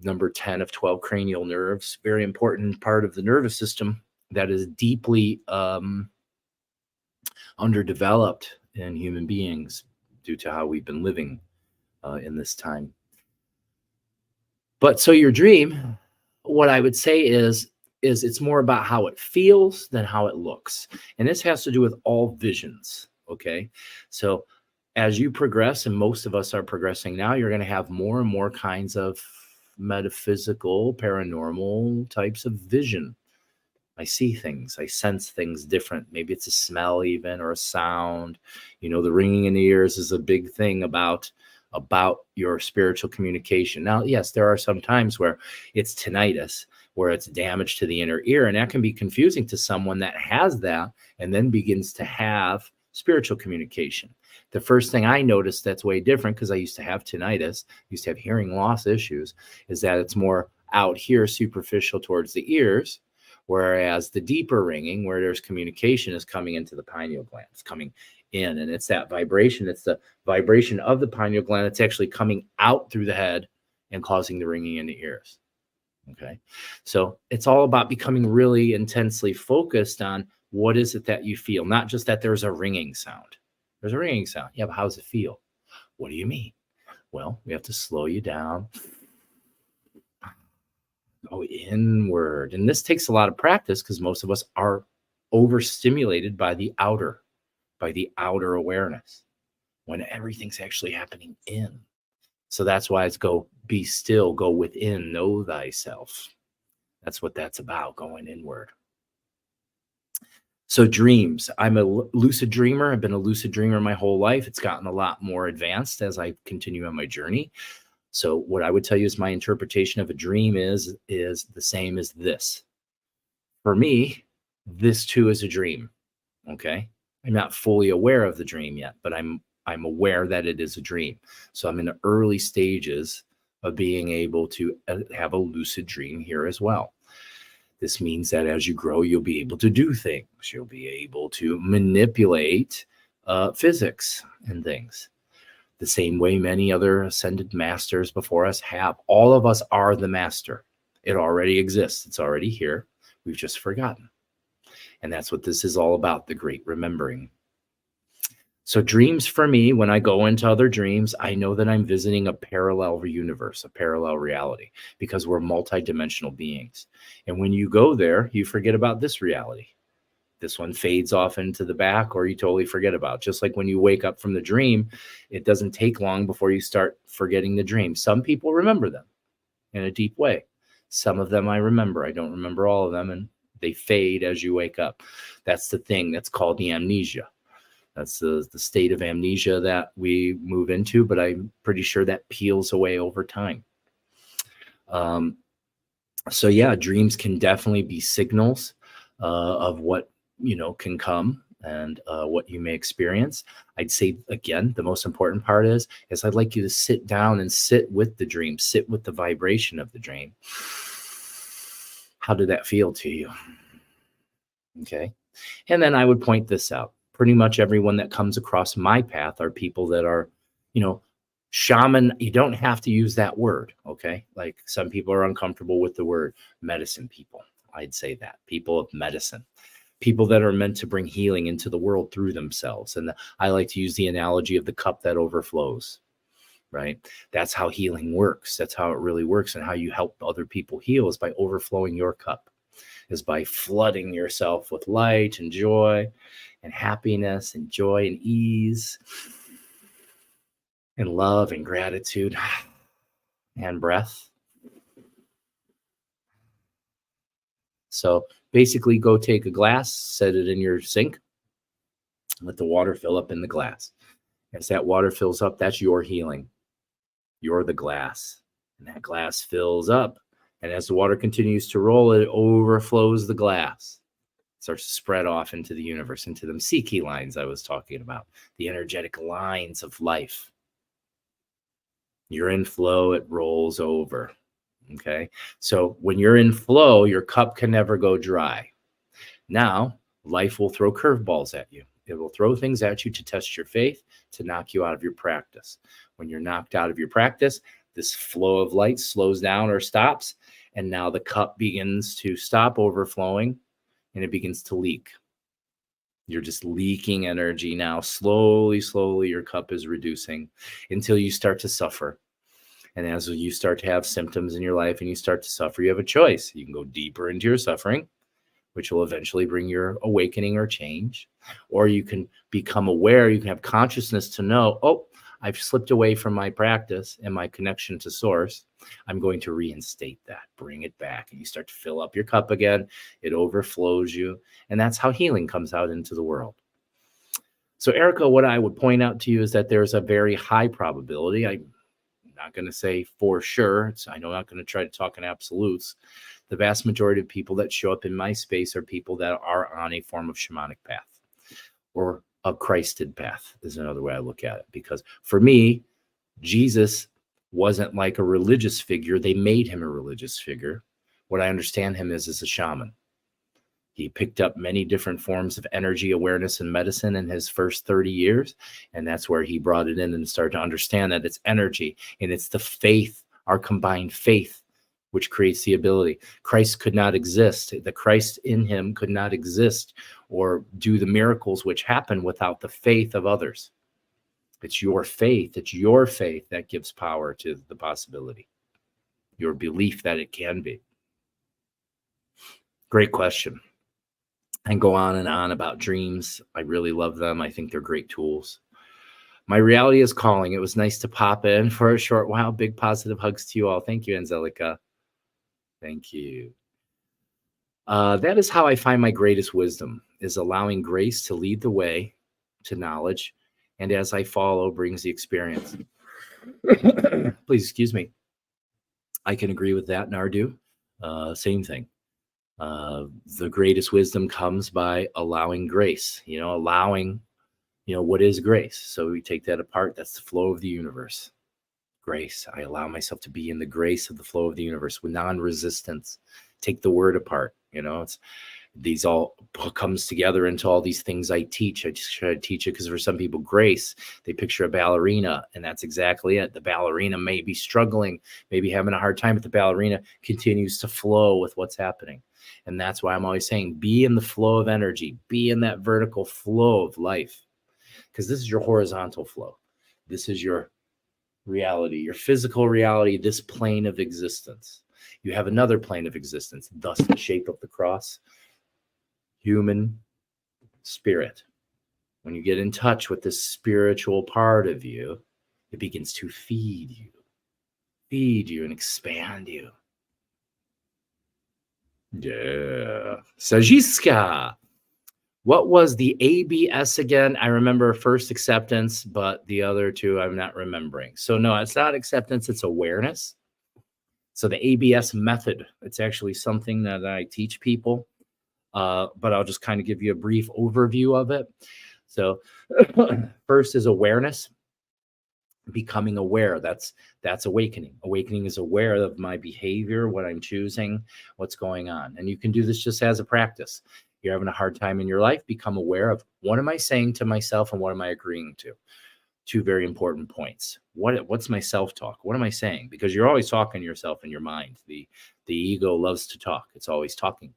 Number 10 of 12 cranial nerves, very important part of the nervous system that is deeply underdeveloped in human beings due to how we've been living in this time. But so your dream, what I would say is it's more about how it feels than how it looks. And this has to do with all visions, okay? So as you progress, and most of us are progressing now, you're going to have more and more kinds of metaphysical, paranormal types of vision. I see things, I sense things different. Maybe it's a smell even, or a sound. The ringing in the ears is a big thing about your spiritual communication. Now, yes, there are some times where it's tinnitus, where it's damage to the inner ear, and that can be confusing to someone that has that and then begins to have spiritual communication. The first thing I noticed that's way different, because I used to have tinnitus, used to have hearing loss issues, is that it's more out here, superficial towards the ears, whereas the deeper ringing, where there's communication, is coming into the pineal gland. It's coming in, and it's that vibration. It's the vibration of the pineal gland that's actually coming out through the head and causing the ringing in the ears. Okay. So it's all about becoming really intensely focused on what is it that you feel, not just that there's a ringing sound. There's a ringing sound. Yeah, but how does it feel? What do you mean? Well, we have to slow you down. Go inward. And this takes a lot of practice because most of us are overstimulated by the outer awareness when everything's actually happening in. So that's why it's go be still, go within, know thyself. That's what that's about, going inward. So dreams, I'm a lucid dreamer. I've been a lucid dreamer my whole life. It's gotten a lot more advanced as I continue on my journey. So what I would tell you is my interpretation of a dream is the same as this. For me, this too is a dream. Okay. I'm not fully aware of the dream yet, but I'm aware that it is a dream. So I'm in the early stages of being able to have a lucid dream here as well. This means that as you grow, you'll be able to do things. You'll be able to manipulate physics and things the same way many other ascended masters before us have. All of us are the master. It already exists. It's already here. We've just forgotten. And that's what this is all about, the great remembering. So dreams for me, when I go into other dreams, I know that I'm visiting a parallel universe, a parallel reality, because we're multidimensional beings. And when you go there, you forget about this reality. This one fades off into the back, or you totally forget about. Just like when you wake up from the dream, it doesn't take long before you start forgetting the dream. Some people remember them in a deep way. Some of them I remember. I don't remember all of them, and they fade as you wake up. That's the thing. That's called the amnesia. That's the state of amnesia that we move into, but I'm pretty sure that peels away over time. So yeah, dreams can definitely be signals of what can come and what you may experience. I'd say, again, the most important part is I'd like you to sit down and sit with the dream, sit with the vibration of the dream. How did that feel to you? Okay. And then I would point this out. Pretty much everyone that comes across my path are people that are, shaman. You don't have to use that word. Okay. Like some people are uncomfortable with the word medicine people. I'd say that people of medicine, people that are meant to bring healing into the world through themselves. And I like to use the analogy of the cup that overflows, right? That's how healing works. That's how it really works. And how you help other people heal is by overflowing your cup, is by flooding yourself with light and joy and happiness and joy and ease and love and gratitude and breath. So basically go take a glass, set it in your sink, let the water fill up in the glass. As that water fills up, that's your healing. You're the glass, and that glass fills up. And as the water continues to roll, it overflows the glass. It starts to spread off into the universe, into them Psyche lines I was talking about, the energetic lines of life. You're in flow, it rolls over. Okay. So when you're in flow, your cup can never go dry. Now, life will throw curveballs at you. It will throw things at you to test your faith, to knock you out of your practice. When you're knocked out of your practice, this flow of light slows down or stops. And now the cup begins to stop overflowing and it begins to leak. You're just leaking energy now. Slowly, your cup is reducing until you start to suffer. And as you start to have symptoms in your life and you start to suffer, you have a choice. You can go deeper into your suffering, which will eventually bring your awakening or change. Or you can become aware, you can have consciousness to know, oh, I've slipped away from my practice and my connection to source. I'm going to reinstate that, bring it back. And you start to fill up your cup again. It overflows you. And that's how healing comes out into the world. So Erica, what I would point out to you is that there's a very high probability. I'm not going to say for sure. I'm not going to try to talk in absolutes. The vast majority of people that show up in my space are people that are on a form of shamanic path or a Christed path is another way I look at it. Because for me, Jesus wasn't like a religious figure. They made him a religious figure. What I understand him as a shaman. He picked up many different forms of energy, awareness, and medicine in his first 30 years. And that's where he brought it in and started to understand that it's energy and it's the faith, our combined faith, which creates the ability. Christ could not exist. The Christ in him could not exist or do the miracles which happen without the faith of others. It's your faith. It's your faith that gives power to the possibility. Your belief that it can be. Great question. And go on and on about dreams. I really love them. I think they're great tools. My reality is calling. It was nice to pop in for a short while. Big positive hugs to you all. Thank you, Angelica. Thank you. That is how I find my greatest wisdom, is allowing grace to lead the way to knowledge. And as I follow, brings the experience. Please excuse me. I can agree with that, Nardu. Same thing. The greatest wisdom comes by allowing grace, allowing, what is grace? So we take that apart. That's the flow of the universe. Grace. I allow myself to be in the grace of the flow of the universe with non-resistance. Take the word apart. It's these all comes together into all these things I teach. I just try to teach it because for some people, grace, they picture a ballerina, and that's exactly it. The ballerina may be struggling, maybe having a hard time, but the ballerina continues to flow with what's happening. And that's why I'm always saying, be in the flow of energy, be in that vertical flow of life, because this is your horizontal flow. This is your reality, your physical reality, this plane of existence. You have another plane of existence, thus the shape of the cross, human spirit. When you get in touch with this spiritual part of you, it begins to feed you and expand you. Yeah. Sajiska. What was the ABS again? I remember first acceptance, but the other two I'm not remembering. So no, it's not acceptance, it's awareness. So the ABS method, it's actually something that I teach people, but I'll just kind of give you a brief overview of it. So first is awareness, becoming aware. That's awakening. Awakening is aware of my behavior, what I'm choosing, what's going on. And you can do this just as a practice. You're having a hard time in your life, become aware of what am I saying to myself and what am I agreeing to? Two very important points. What's my self-talk? What am I saying? Because you're always talking to yourself in your mind. The ego loves to talk. It's always talking.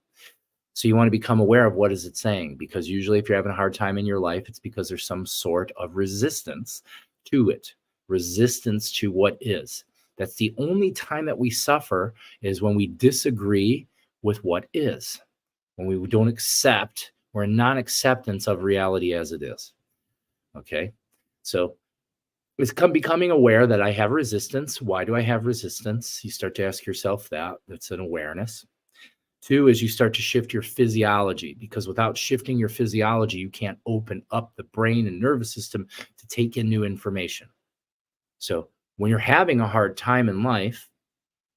So you want to become aware of what is it saying, because usually if you're having a hard time in your life, it's because there's some sort of resistance to it, resistance to what is. That's the only time that we suffer, is when we disagree with what is, when we don't accept, we're in non-acceptance of reality as it is. Okay, so it's becoming aware that I have resistance. Why do I have resistance? You start to ask yourself that. That's an awareness. Two is you start to shift your physiology, because without shifting your physiology, you can't open up the brain and nervous system to take in new information. So when you're having a hard time in life,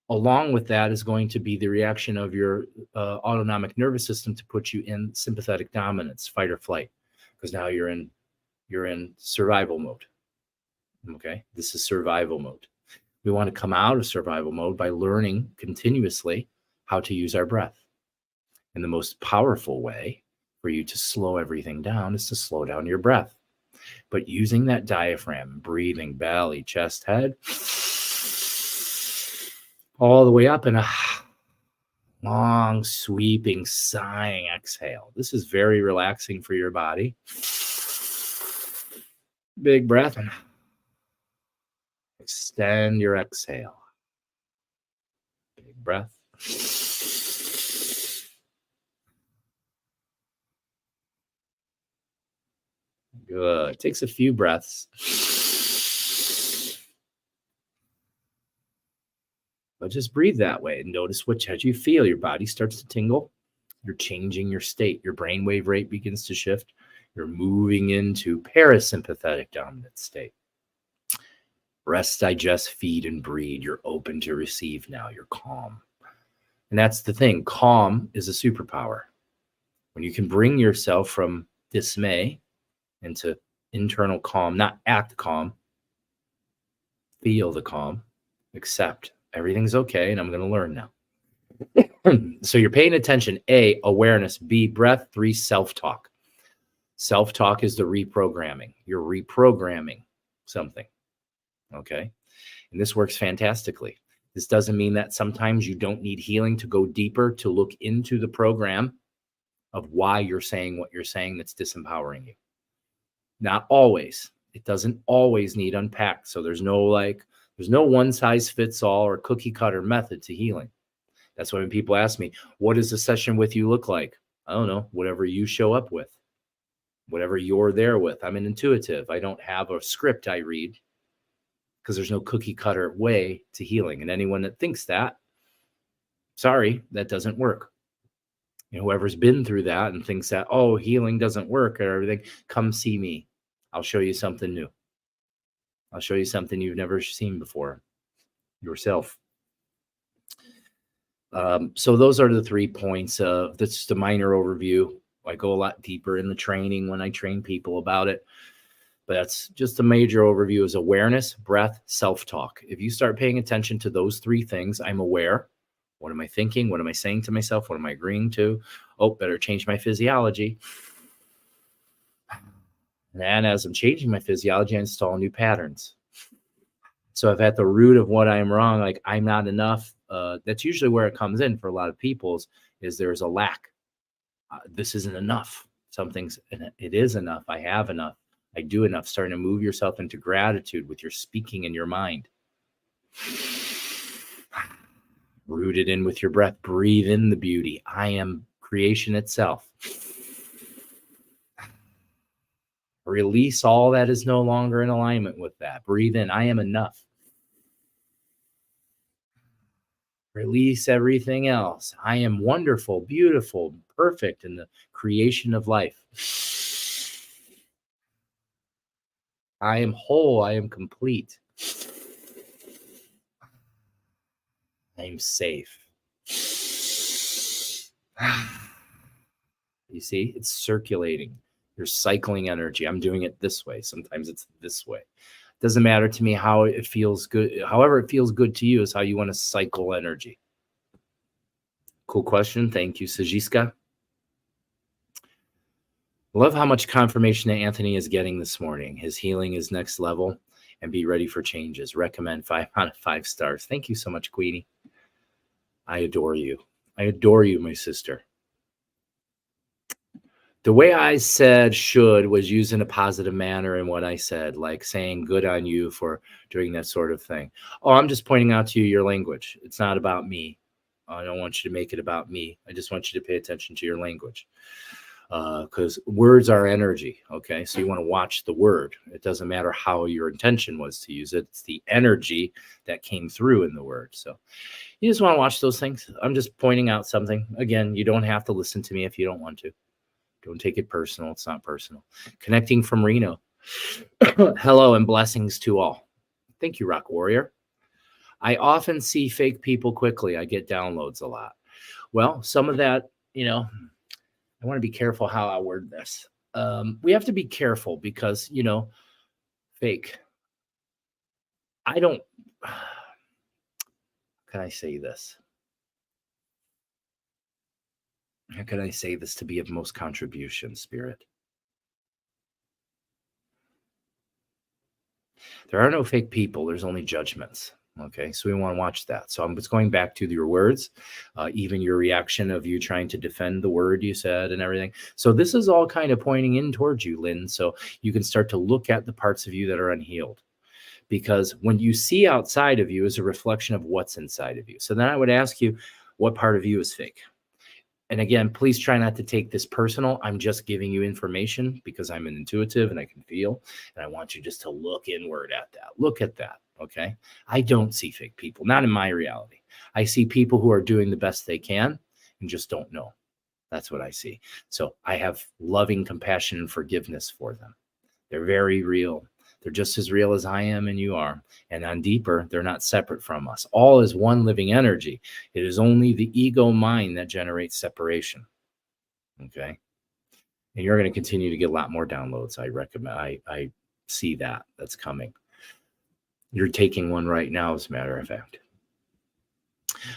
along with that is going to be the reaction of your autonomic nervous system to put you in sympathetic dominance, fight or flight, because now you're in survival mode. Okay, this is survival mode. We want to come out of survival mode by learning continuously how to use our breath. And the most powerful way for you to slow everything down is to slow down your breath. But using that diaphragm, breathing belly, chest, head, all the way up in a long, sweeping, sighing exhale. This is very relaxing for your body. Big breath and extend your exhale. Big breath. Good. It takes a few breaths. But just breathe that way and notice as you feel, your body starts to tingle. You're changing your state. Your brainwave rate begins to shift. You're moving into parasympathetic dominant state. Rest, digest, feed, and breed. You're open to receive now. You're calm. And that's the thing. Calm is a superpower. When you can bring yourself from dismay into internal calm, not act calm, feel the calm, accept everything's okay, and I'm going to learn now. So you're paying attention. A, awareness. B, breath. 3, self-talk. Self-talk is the reprogramming. You're reprogramming something. Okay. And this works fantastically. This doesn't mean that sometimes you don't need healing to go deeper, to look into the program of why you're saying what you're saying that's disempowering you. Not always. It doesn't always need unpacked. So there's no one size fits all or cookie cutter method to healing. That's why when people ask me, what does a session with you look like? I don't know, whatever you show up with, whatever you're there with. I'm an intuitive. I don't have a script I read, because there's no cookie cutter way to healing. And anyone that thinks that, sorry, that doesn't work. Whoever's been through that and thinks that, oh, healing doesn't work or everything, come see me. I'll show you something new. I'll show you something you've never seen before yourself. So those are the 3 points. That's just a minor overview. I go a lot deeper in the training when I train people about it. But that's just a major overview is awareness, breath, self-talk. If you start paying attention to those 3 things, I'm aware. What am I thinking? What am I saying to myself? What am I agreeing to? Oh, better change my physiology. And as I'm changing my physiology, I install new patterns. So if at the root of what I'm wrong, like I'm not enough, that's usually where it comes in for a lot of people's is there's a lack. This isn't enough. Something's, it is enough. I have enough. I do enough. Starting to move yourself into gratitude with your speaking in your mind. Root it in with your breath. Breathe in the beauty. I am creation itself. Release all that is no longer in alignment with that. Breathe in. I am enough. Release everything else. I am wonderful, beautiful, perfect in the creation of life. I am whole. I am complete. I am safe. You see, it's circulating. You're cycling energy. I'm doing it this way. Sometimes it's this way. Doesn't matter to me how it feels good. However it feels good to you is how you want to cycle energy. Cool question. Thank you, Sajiska. Love how much confirmation that Anthony is getting this morning. His healing is next level and be ready for changes. Recommend 5 out of 5 stars. Thank you so much, Queenie. I adore you. I adore you, my sister. The way I said should was used in a positive manner in what I said, like saying good on you for doing that sort of thing. Oh, I'm just pointing out to you your language. It's not about me. I don't want you to make it about me. I just want you to pay attention to your language. Because words are energy, okay? So you want to watch the word. It doesn't matter how your intention was to use it. It's the energy that came through in the word. So you just want to watch those things. I'm just pointing out something. Again, you don't have to listen to me if you don't want to. Don't take it personal. It's not personal. Connecting from Reno. Hello and blessings to all. Thank you, Rock Warrior. I often see fake people quickly. I get downloads a lot. Well, some of that, I want to be careful how I word this. We have to be careful because, fake. I don't, how can I say this? How can I say this to be of most contribution, Spirit? There are no fake people. There's only judgments. Okay, so we want to watch that. So I'm just going back to your words, even your reaction of you trying to defend the word you said and everything. So this is all kind of pointing in towards you, Lynn. So you can start to look at the parts of you that are unhealed. Because when you see outside of you is a reflection of what's inside of you. So then I would ask you, what part of you is fake? And again, please try not to take this personal. I'm just giving you information because I'm an intuitive and I can feel. And I want you just to look inward at that. Look at that. Okay. I don't see fake people, not in my reality. I see people who are doing the best they can and just don't know. That's what I see. So I have loving compassion and forgiveness for them. They're very real. They're just as real as I am and you are. And on deeper, they're not separate from us. All is one living energy. It is only the ego mind that generates separation. Okay. And you're going to continue to get a lot more downloads. I recommend, I see that. That's coming. You're taking one right now, as a matter of fact.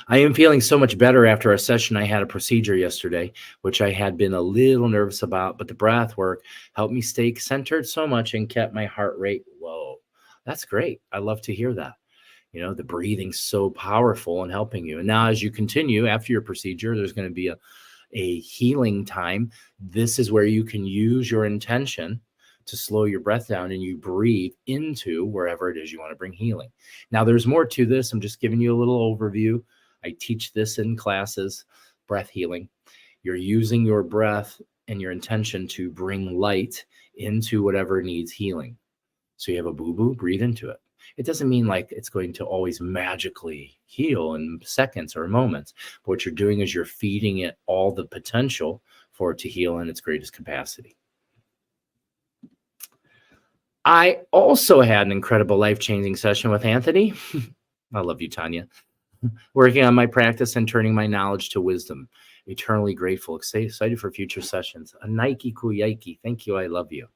I am feeling so much better after a session. I had a procedure yesterday, which I had been a little nervous about, but the breath work helped me stay centered so much and kept my heart rate low. That's great. I love to hear that. The breathing's so powerful in helping you. And now as you continue after your procedure, there's going to be a healing time. This is where you can use your intention to slow your breath down and you breathe into wherever it is you want to bring healing. Now, there's more to this. I'm just giving you a little overview. I teach this in classes, breath healing. You're using your breath and your intention to bring light into whatever needs healing. So you have a boo-boo, breathe into it. It doesn't mean like it's going to always magically heal in seconds or moments. But what you're doing is you're feeding it all the potential for it to heal in its greatest capacity. I also had an incredible life-changing session with Anthony. I love you, Tanya. Working on my practice and turning my knowledge to wisdom. Eternally grateful. Excited for future sessions. A Nike Kuyaki. Thank you. I love you.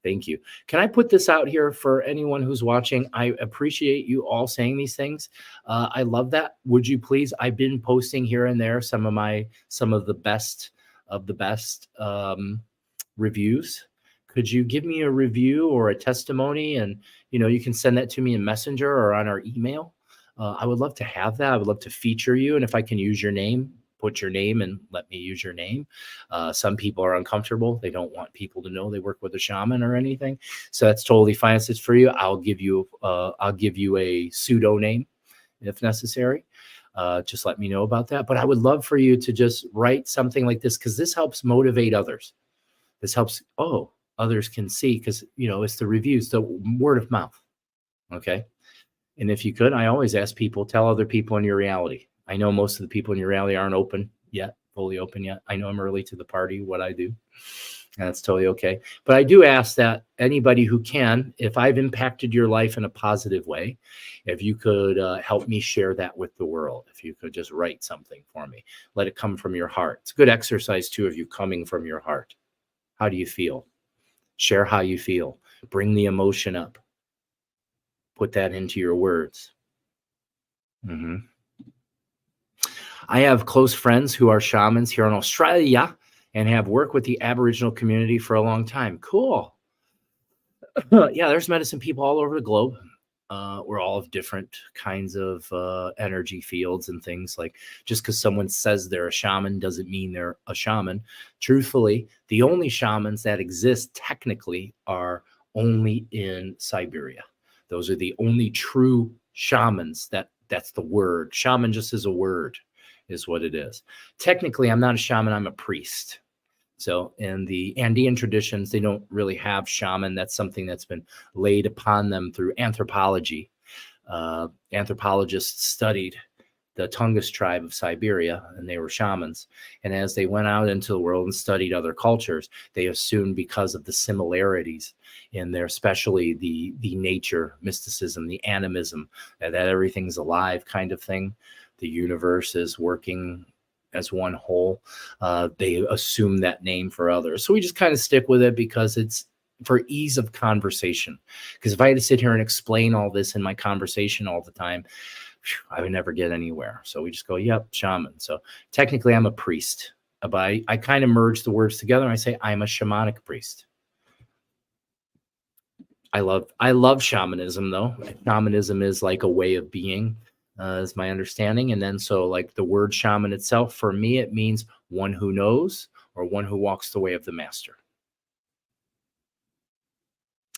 Thank you. Can I put this out here for anyone who's watching? I appreciate you all saying these things. I love that. Would you please? I've been posting here and there some of the best reviews. Could you give me a review or a testimony? And you can send that to me in Messenger or on our email. I would love to have that. I would love to feature you. And if I can use your name, put your name and let me use your name. Some people are uncomfortable. They don't want people to know they work with a shaman or anything. So that's totally fine. It's for you. I'll give you a pseudo name if necessary. Just let me know about that. But I would love for you to just write something like this, because this helps motivate others. This helps, others can see, because, it's the reviews, the word of mouth. Okay. And if you could, I always ask people, tell other people in your reality. I know most of the people in your reality aren't fully open yet. I know I'm early to the party, what I do. And that's totally okay. But I do ask that anybody who can, if I've impacted your life in a positive way, if you could help me share that with the world, if you could just write something for me, let it come from your heart. It's a good exercise too, of you coming from your heart. How do you feel? Share how you feel. Bring the emotion up. Put that into your words. I have close friends who are shamans here in Australia and have worked with the Aboriginal community for a long time. Cool. Yeah, there's medicine people all over the globe. We're all of different kinds of energy fields and things. Like, just because someone says they're a shaman doesn't mean they're a shaman. Truthfully, the only shamans that exist technically are only in Siberia. Those are the only true shamans. That's the word. Shaman just is a word, is what it is. Technically, I'm not a shaman, I'm a priest. So in the Andean traditions, they don't really have shaman. That's something that's been laid upon them through anthropology. Anthropologists studied the Tungus tribe of Siberia, and they were shamans. And as they went out into the world and studied other cultures, they assumed, because of the similarities in there, especially the nature, mysticism, the animism, that everything's alive kind of thing. The universe is working as one whole. They assume that name for others. So we just kind of stick with it because it's for ease of conversation. Because if I had to sit here and explain all this in my conversation all the time, I would never get anywhere. So we just go, yep, shaman. So technically I'm a priest, but I kind of merge the words together and I say I'm a shamanic priest. I love shamanism though. Shamanism is like a way of being, is my understanding. And then so like the word shaman itself, for me, it means one who knows or one who walks the way of the master.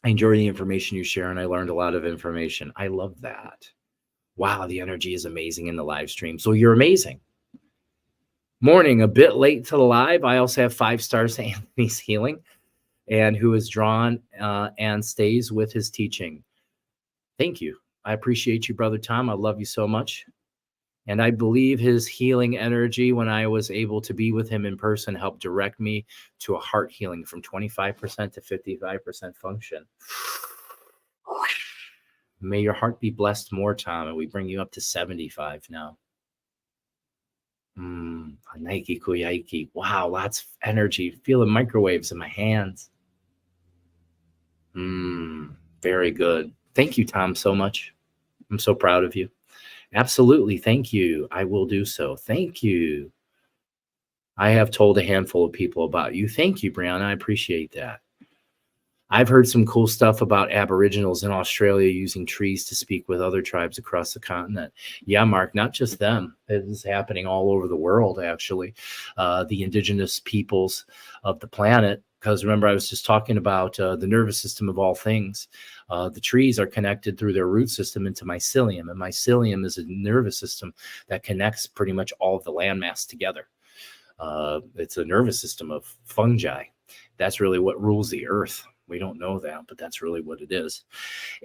I enjoy the information you share, and I learned a lot of information. I love that. Wow, the energy is amazing in the live stream. So you're amazing. Morning, a bit late to the live. I also have 5 stars to Anthony's healing, and who is drawn and stays with his teaching. Thank you. I appreciate you, Brother Tom. I love you so much. And I believe his healing energy, when I was able to be with him in person, helped direct me to a heart healing from 25% to 55% function. May your heart be blessed more, Tom, and we bring you up to 75 now. Nike Kuyaiki. Wow, lots of energy. Feel the microwaves in my hands. Very good. Thank you, Tom, so much. I'm so proud of you. Absolutely. Thank you. I will do so. Thank you. I have told a handful of people about you. Thank you, Brianna. I appreciate that. I've heard some cool stuff about Aboriginals in Australia using trees to speak with other tribes across the continent. Yeah, Mark, not just them. It is happening all over the world, actually. The indigenous peoples of the planet, because remember, I was just talking about the nervous system of all things. The trees are connected through their root system into mycelium, and mycelium is a nervous system that connects pretty much all of the landmass together. It's a nervous system of fungi. That's really what rules the earth. We don't know that, but that's really what it is.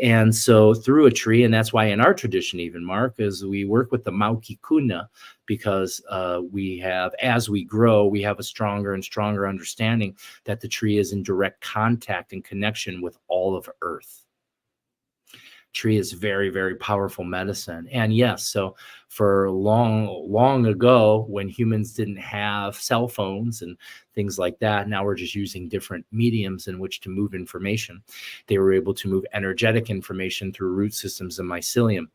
And so through a tree, and that's why in our tradition, even Mark, is we work with the Paqo Kuna, because we have, as we grow, we have a stronger and stronger understanding that the tree is in direct contact and connection with all of Earth. Tree is very, very powerful medicine. And yes, so for long ago, when humans didn't have cell phones and things like that, now we're just using different mediums in which to move information. They were able to move energetic information through root systems and mycelium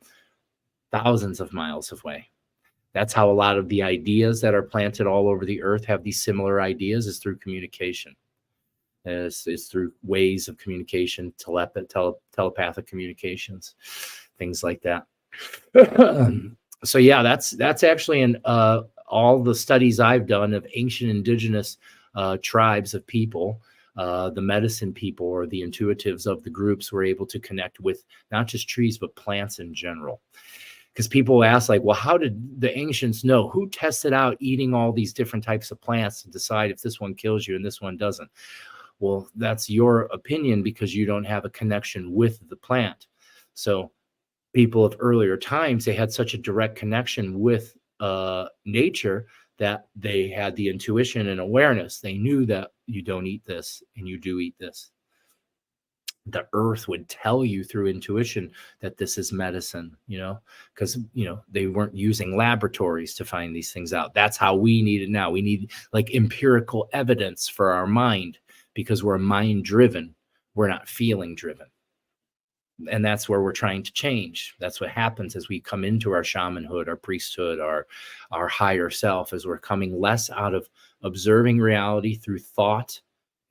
thousands of miles away. That's how a lot of the ideas that are planted all over the earth have these similar ideas, is through communication. It's through ways of communication, telepathic communications, things like that. So yeah, that's actually in all the studies I've done of ancient indigenous tribes of people. The medicine people, or the intuitives of the groups, were able to connect with not just trees, but plants in general. Because people ask, like, well, how did the ancients know? Who tested out eating all these different types of plants to decide if this one kills you and this one doesn't? Well, that's your opinion, because you don't have a connection with the plant. So people of earlier times, they had such a direct connection with nature that they had the intuition and awareness. They knew that you don't eat this and you do eat this. The earth would tell you through intuition that this is medicine, because, they weren't using laboratories to find these things out. That's how we need it now. We need like empirical evidence for our mind, because we're mind driven. We're not feeling driven. And that's where we're trying to change. That's what happens as we come into our shamanhood, our priesthood, our higher self, as we're coming less out of observing reality through thought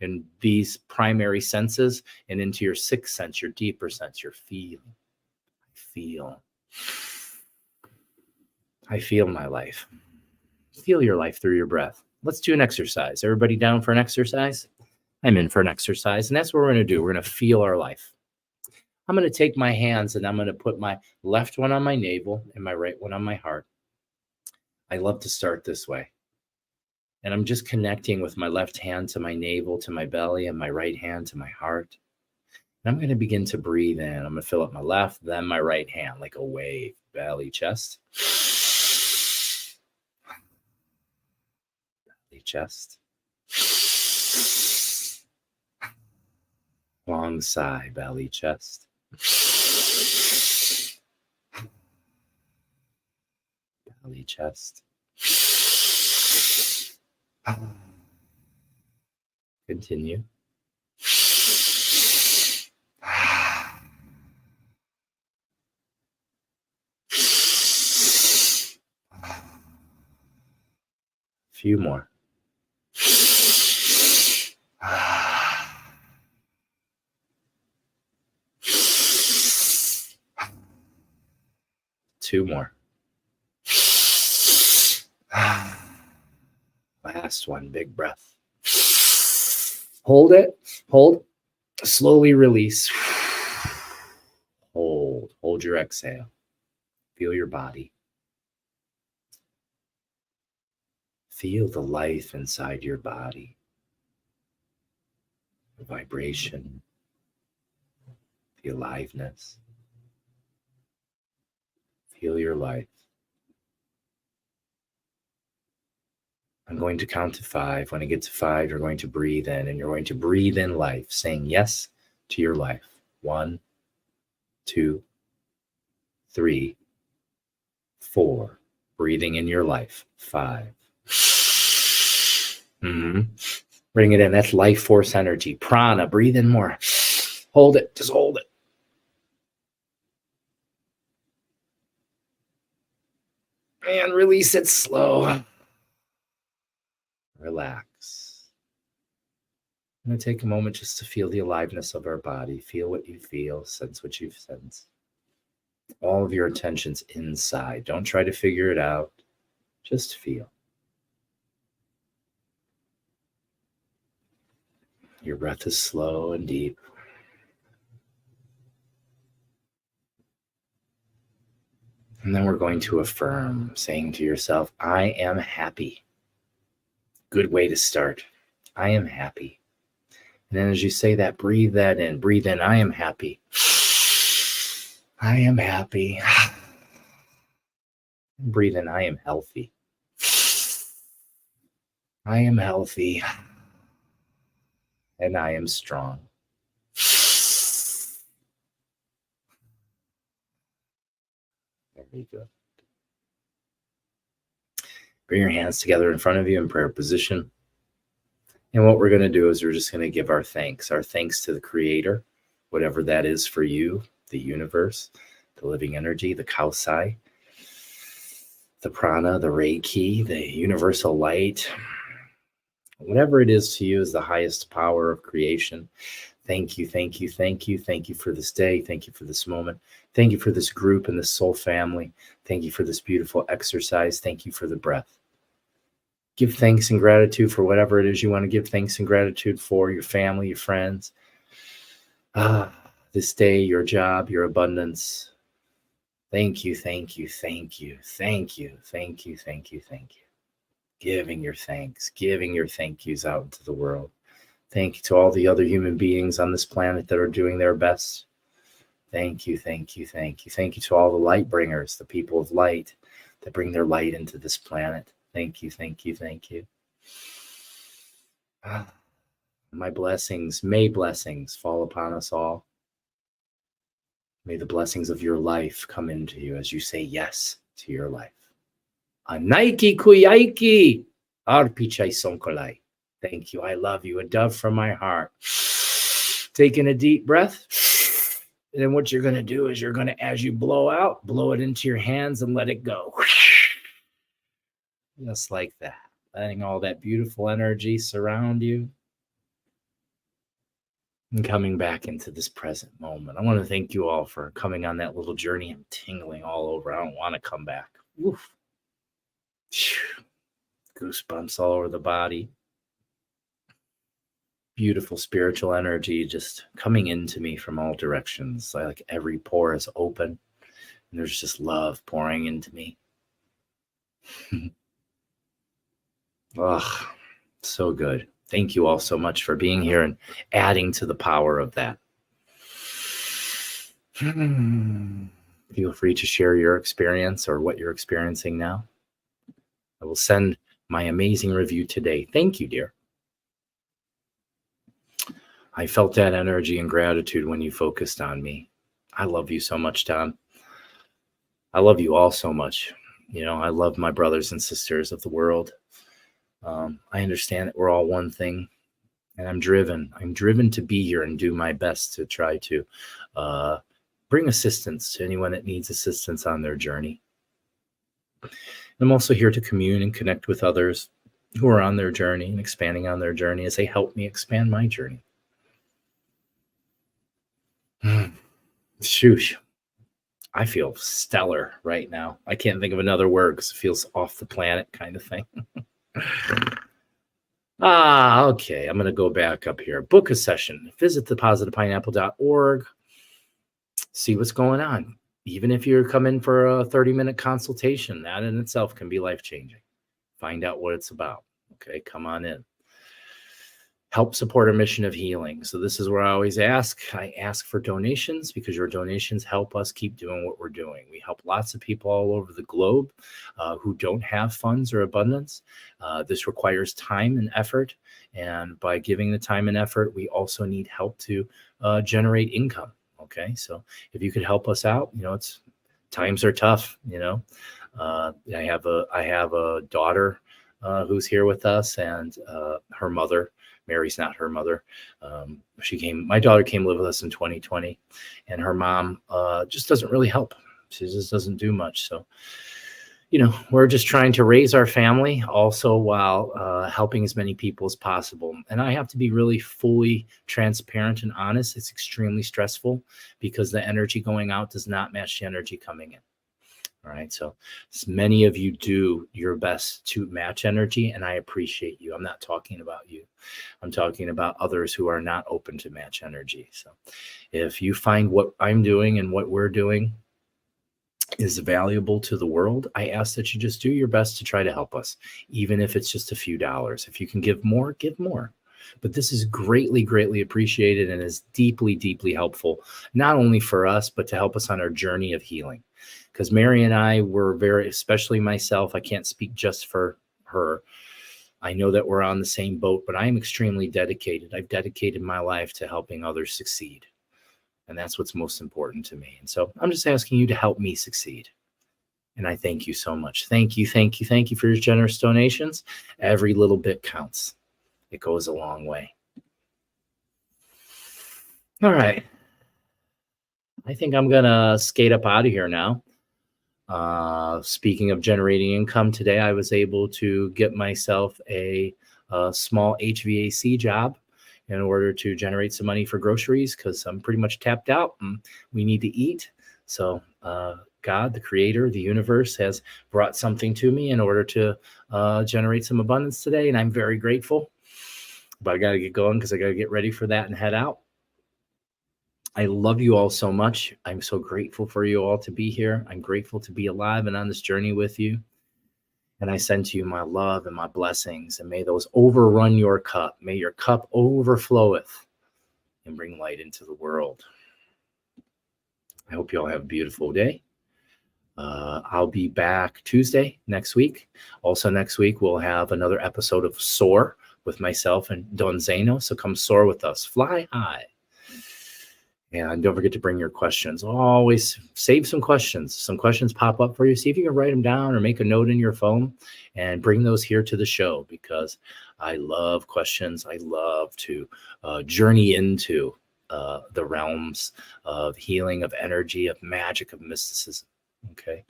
and these primary senses, and into your sixth sense, your deeper sense, your feeling. I feel my life. Feel your life through your breath. Let's do an exercise. Everybody down for an exercise? I'm in for an exercise, and that's what we're going to do. We're going to feel our life. I'm going to take my hands and I'm going to put my left one on my navel and my right one on my heart. I love to start this way. And I'm just connecting with my left hand to my navel, to my belly, and my right hand to my heart. And I'm going to begin to breathe in. I'm going to fill up my left, then my right hand, like a wave. Belly, chest. Belly, chest. Long sigh, belly, chest. Belly, chest. Continue. Few more. Two more. Last one, big breath. Hold it. Hold. Slowly release. Hold your exhale. Feel your body. Feel the life inside your body. The vibration. The aliveness. Feel your life. I'm going to count to 5. When I get to 5, you're going to breathe in, and you're going to breathe in life, saying yes to your life. 1, 2, 3, 4. Breathing in your life. 5. Bring it in. That's life force energy. Prana. Breathe in more. Hold it. Just hold it. And release it slow. Relax. I'm going to take a moment just to feel the aliveness of our body. Feel what you feel. Sense what you sense. All of your attention's inside. Don't try to figure it out. Just feel. Your breath is slow and deep. And then we're going to affirm, saying to yourself, I am happy. Good way to start. I am happy. And then as you say that, breathe that in. Breathe in, I am happy. I am happy. Breathe in, I am healthy. I am healthy. And I am strong. Very good. Bring your hands together in front of you in prayer position. And what we're going to do is we're just going to give our thanks to the Creator, whatever that is for you, the universe, the living energy, the Kausai, the prana, the Reiki, the universal light. Whatever it is to you is the highest power of creation. Thank you, thank you, thank you. Thank you for this day. Thank you for this moment. Thank you for this group and this soul family. Thank you for this beautiful exercise. Thank you for the breath. Give thanks and gratitude for whatever it is you want to give thanks and gratitude for, your family, your friends, this day, your job, your abundance. Thank you, thank you, thank you, thank you, thank you, thank you, thank you. Giving your thanks, giving your thank yous out into the world. Thank you to all the other human beings on this planet that are doing their best. Thank you, thank you, thank you. Thank you to all the light bringers, the people of light that bring their light into this planet. Thank you, thank you, thank you. My blessings, may blessings fall upon us all. May the blessings of your life come into you as you say yes to your life. Anaiki kuyaiki, arpichai sonkolai. Thank you, I love you, a dove from my heart. Taking a deep breath. And then what you're going to do is you're going to, as you blow out, blow it into your hands and let it go. Just like that, letting all that beautiful energy surround you and coming back into this present moment. I want to thank you all for coming on that little journey. I'm tingling all over. I don't want to come back. Oof. Goosebumps all over the body. Beautiful spiritual energy just coming into me from all directions. Like every pore is open and there's just love pouring into me. Oh, so good. Thank you all so much for being here and adding to the power of that. Feel free to share your experience or what you're experiencing now. I will send my amazing review today. Thank you, dear. I felt that energy and gratitude when you focused on me. I love you so much, Tom. I love you all so much. You know, I love my brothers and sisters of the world. I understand that we're all one thing, and I'm driven to be here and do my best to try to bring assistance to anyone that needs assistance on their journey. I'm also here to commune and connect with others who are on their journey and expanding on their journey as they help me expand my journey. Shoosh. I feel stellar right now. I can't think of another word because it feels off the planet kind of thing. Okay. I'm going to go back up here. Book a session. Visit thepositivepineapple.org. See what's going on. Even if you're coming for a 30-minute consultation, that in itself can be life-changing. Find out what it's about. Okay, come on in. Help support our mission of healing. So this is where I always ask. I ask for donations because your donations help us keep doing what we're doing. We help lots of people all over the globe who don't have funds or abundance. This requires time and effort. And by giving the time and effort, we also need help to generate income. Okay, so if you could help us out, you know, times are tough. You know, I have a daughter who's here with us, and her mother. Mary's not her mother. My daughter came live with us in 2020, and her mom just doesn't really help. She just doesn't do much. So, you know, we're just trying to raise our family also while helping as many people as possible. And I have to be really fully transparent and honest. It's extremely stressful because the energy going out does not match the energy coming in. All right. So many of you do your best to match energy, and I appreciate you. I'm not talking about you. I'm talking about others who are not open to match energy. So if you find what I'm doing and what we're doing is valuable to the world, I ask that you just do your best to try to help us, even if it's just a few dollars. If you can give more, give more. But this is greatly, greatly appreciated and is deeply, deeply helpful, not only for us, but to help us on our journey of healing. Because Mary and I were very, especially myself, I can't speak just for her. I know that we're on the same boat, but I am extremely dedicated. I've dedicated my life to helping others succeed. And that's what's most important to me. And so I'm just asking you to help me succeed. And I thank you so much. Thank you, thank you, thank you for your generous donations. Every little bit counts. It goes a long way. All right. I think I'm going to skate up out of here now. Speaking of generating income, today I was able to get myself a small HVAC job in order to generate some money for groceries, because I'm pretty much tapped out and we need to eat. So God, the creator, the universe, has brought something to me in order to generate some abundance today. And I'm very grateful. But I got to get going because I got to get ready for that and head out. I love you all so much. I'm so grateful for you all to be here. I'm grateful to be alive and on this journey with you. And I send to you my love and my blessings. And may those overrun your cup. May your cup overfloweth and bring light into the world. I hope you all have a beautiful day. I'll be back Tuesday next week. Also next week, we'll have another episode of Soar with myself and Don Zeno. So come soar with us. Fly high. And don't forget to bring your questions. Always save some questions. Some questions pop up for you. See if you can write them down or make a note in your phone and bring those here to the show, because I love questions. I love to journey into the realms of healing, of energy, of magic, of mysticism. Okay.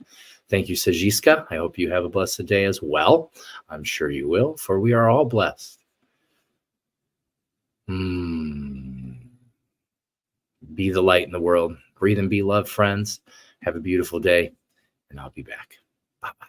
Thank you, Sajiska. I hope you have a blessed day as well. I'm sure you will, for we are all blessed. Be the light in the world. Breathe and be love, friends. Have a beautiful day, and I'll be back. Bye-bye.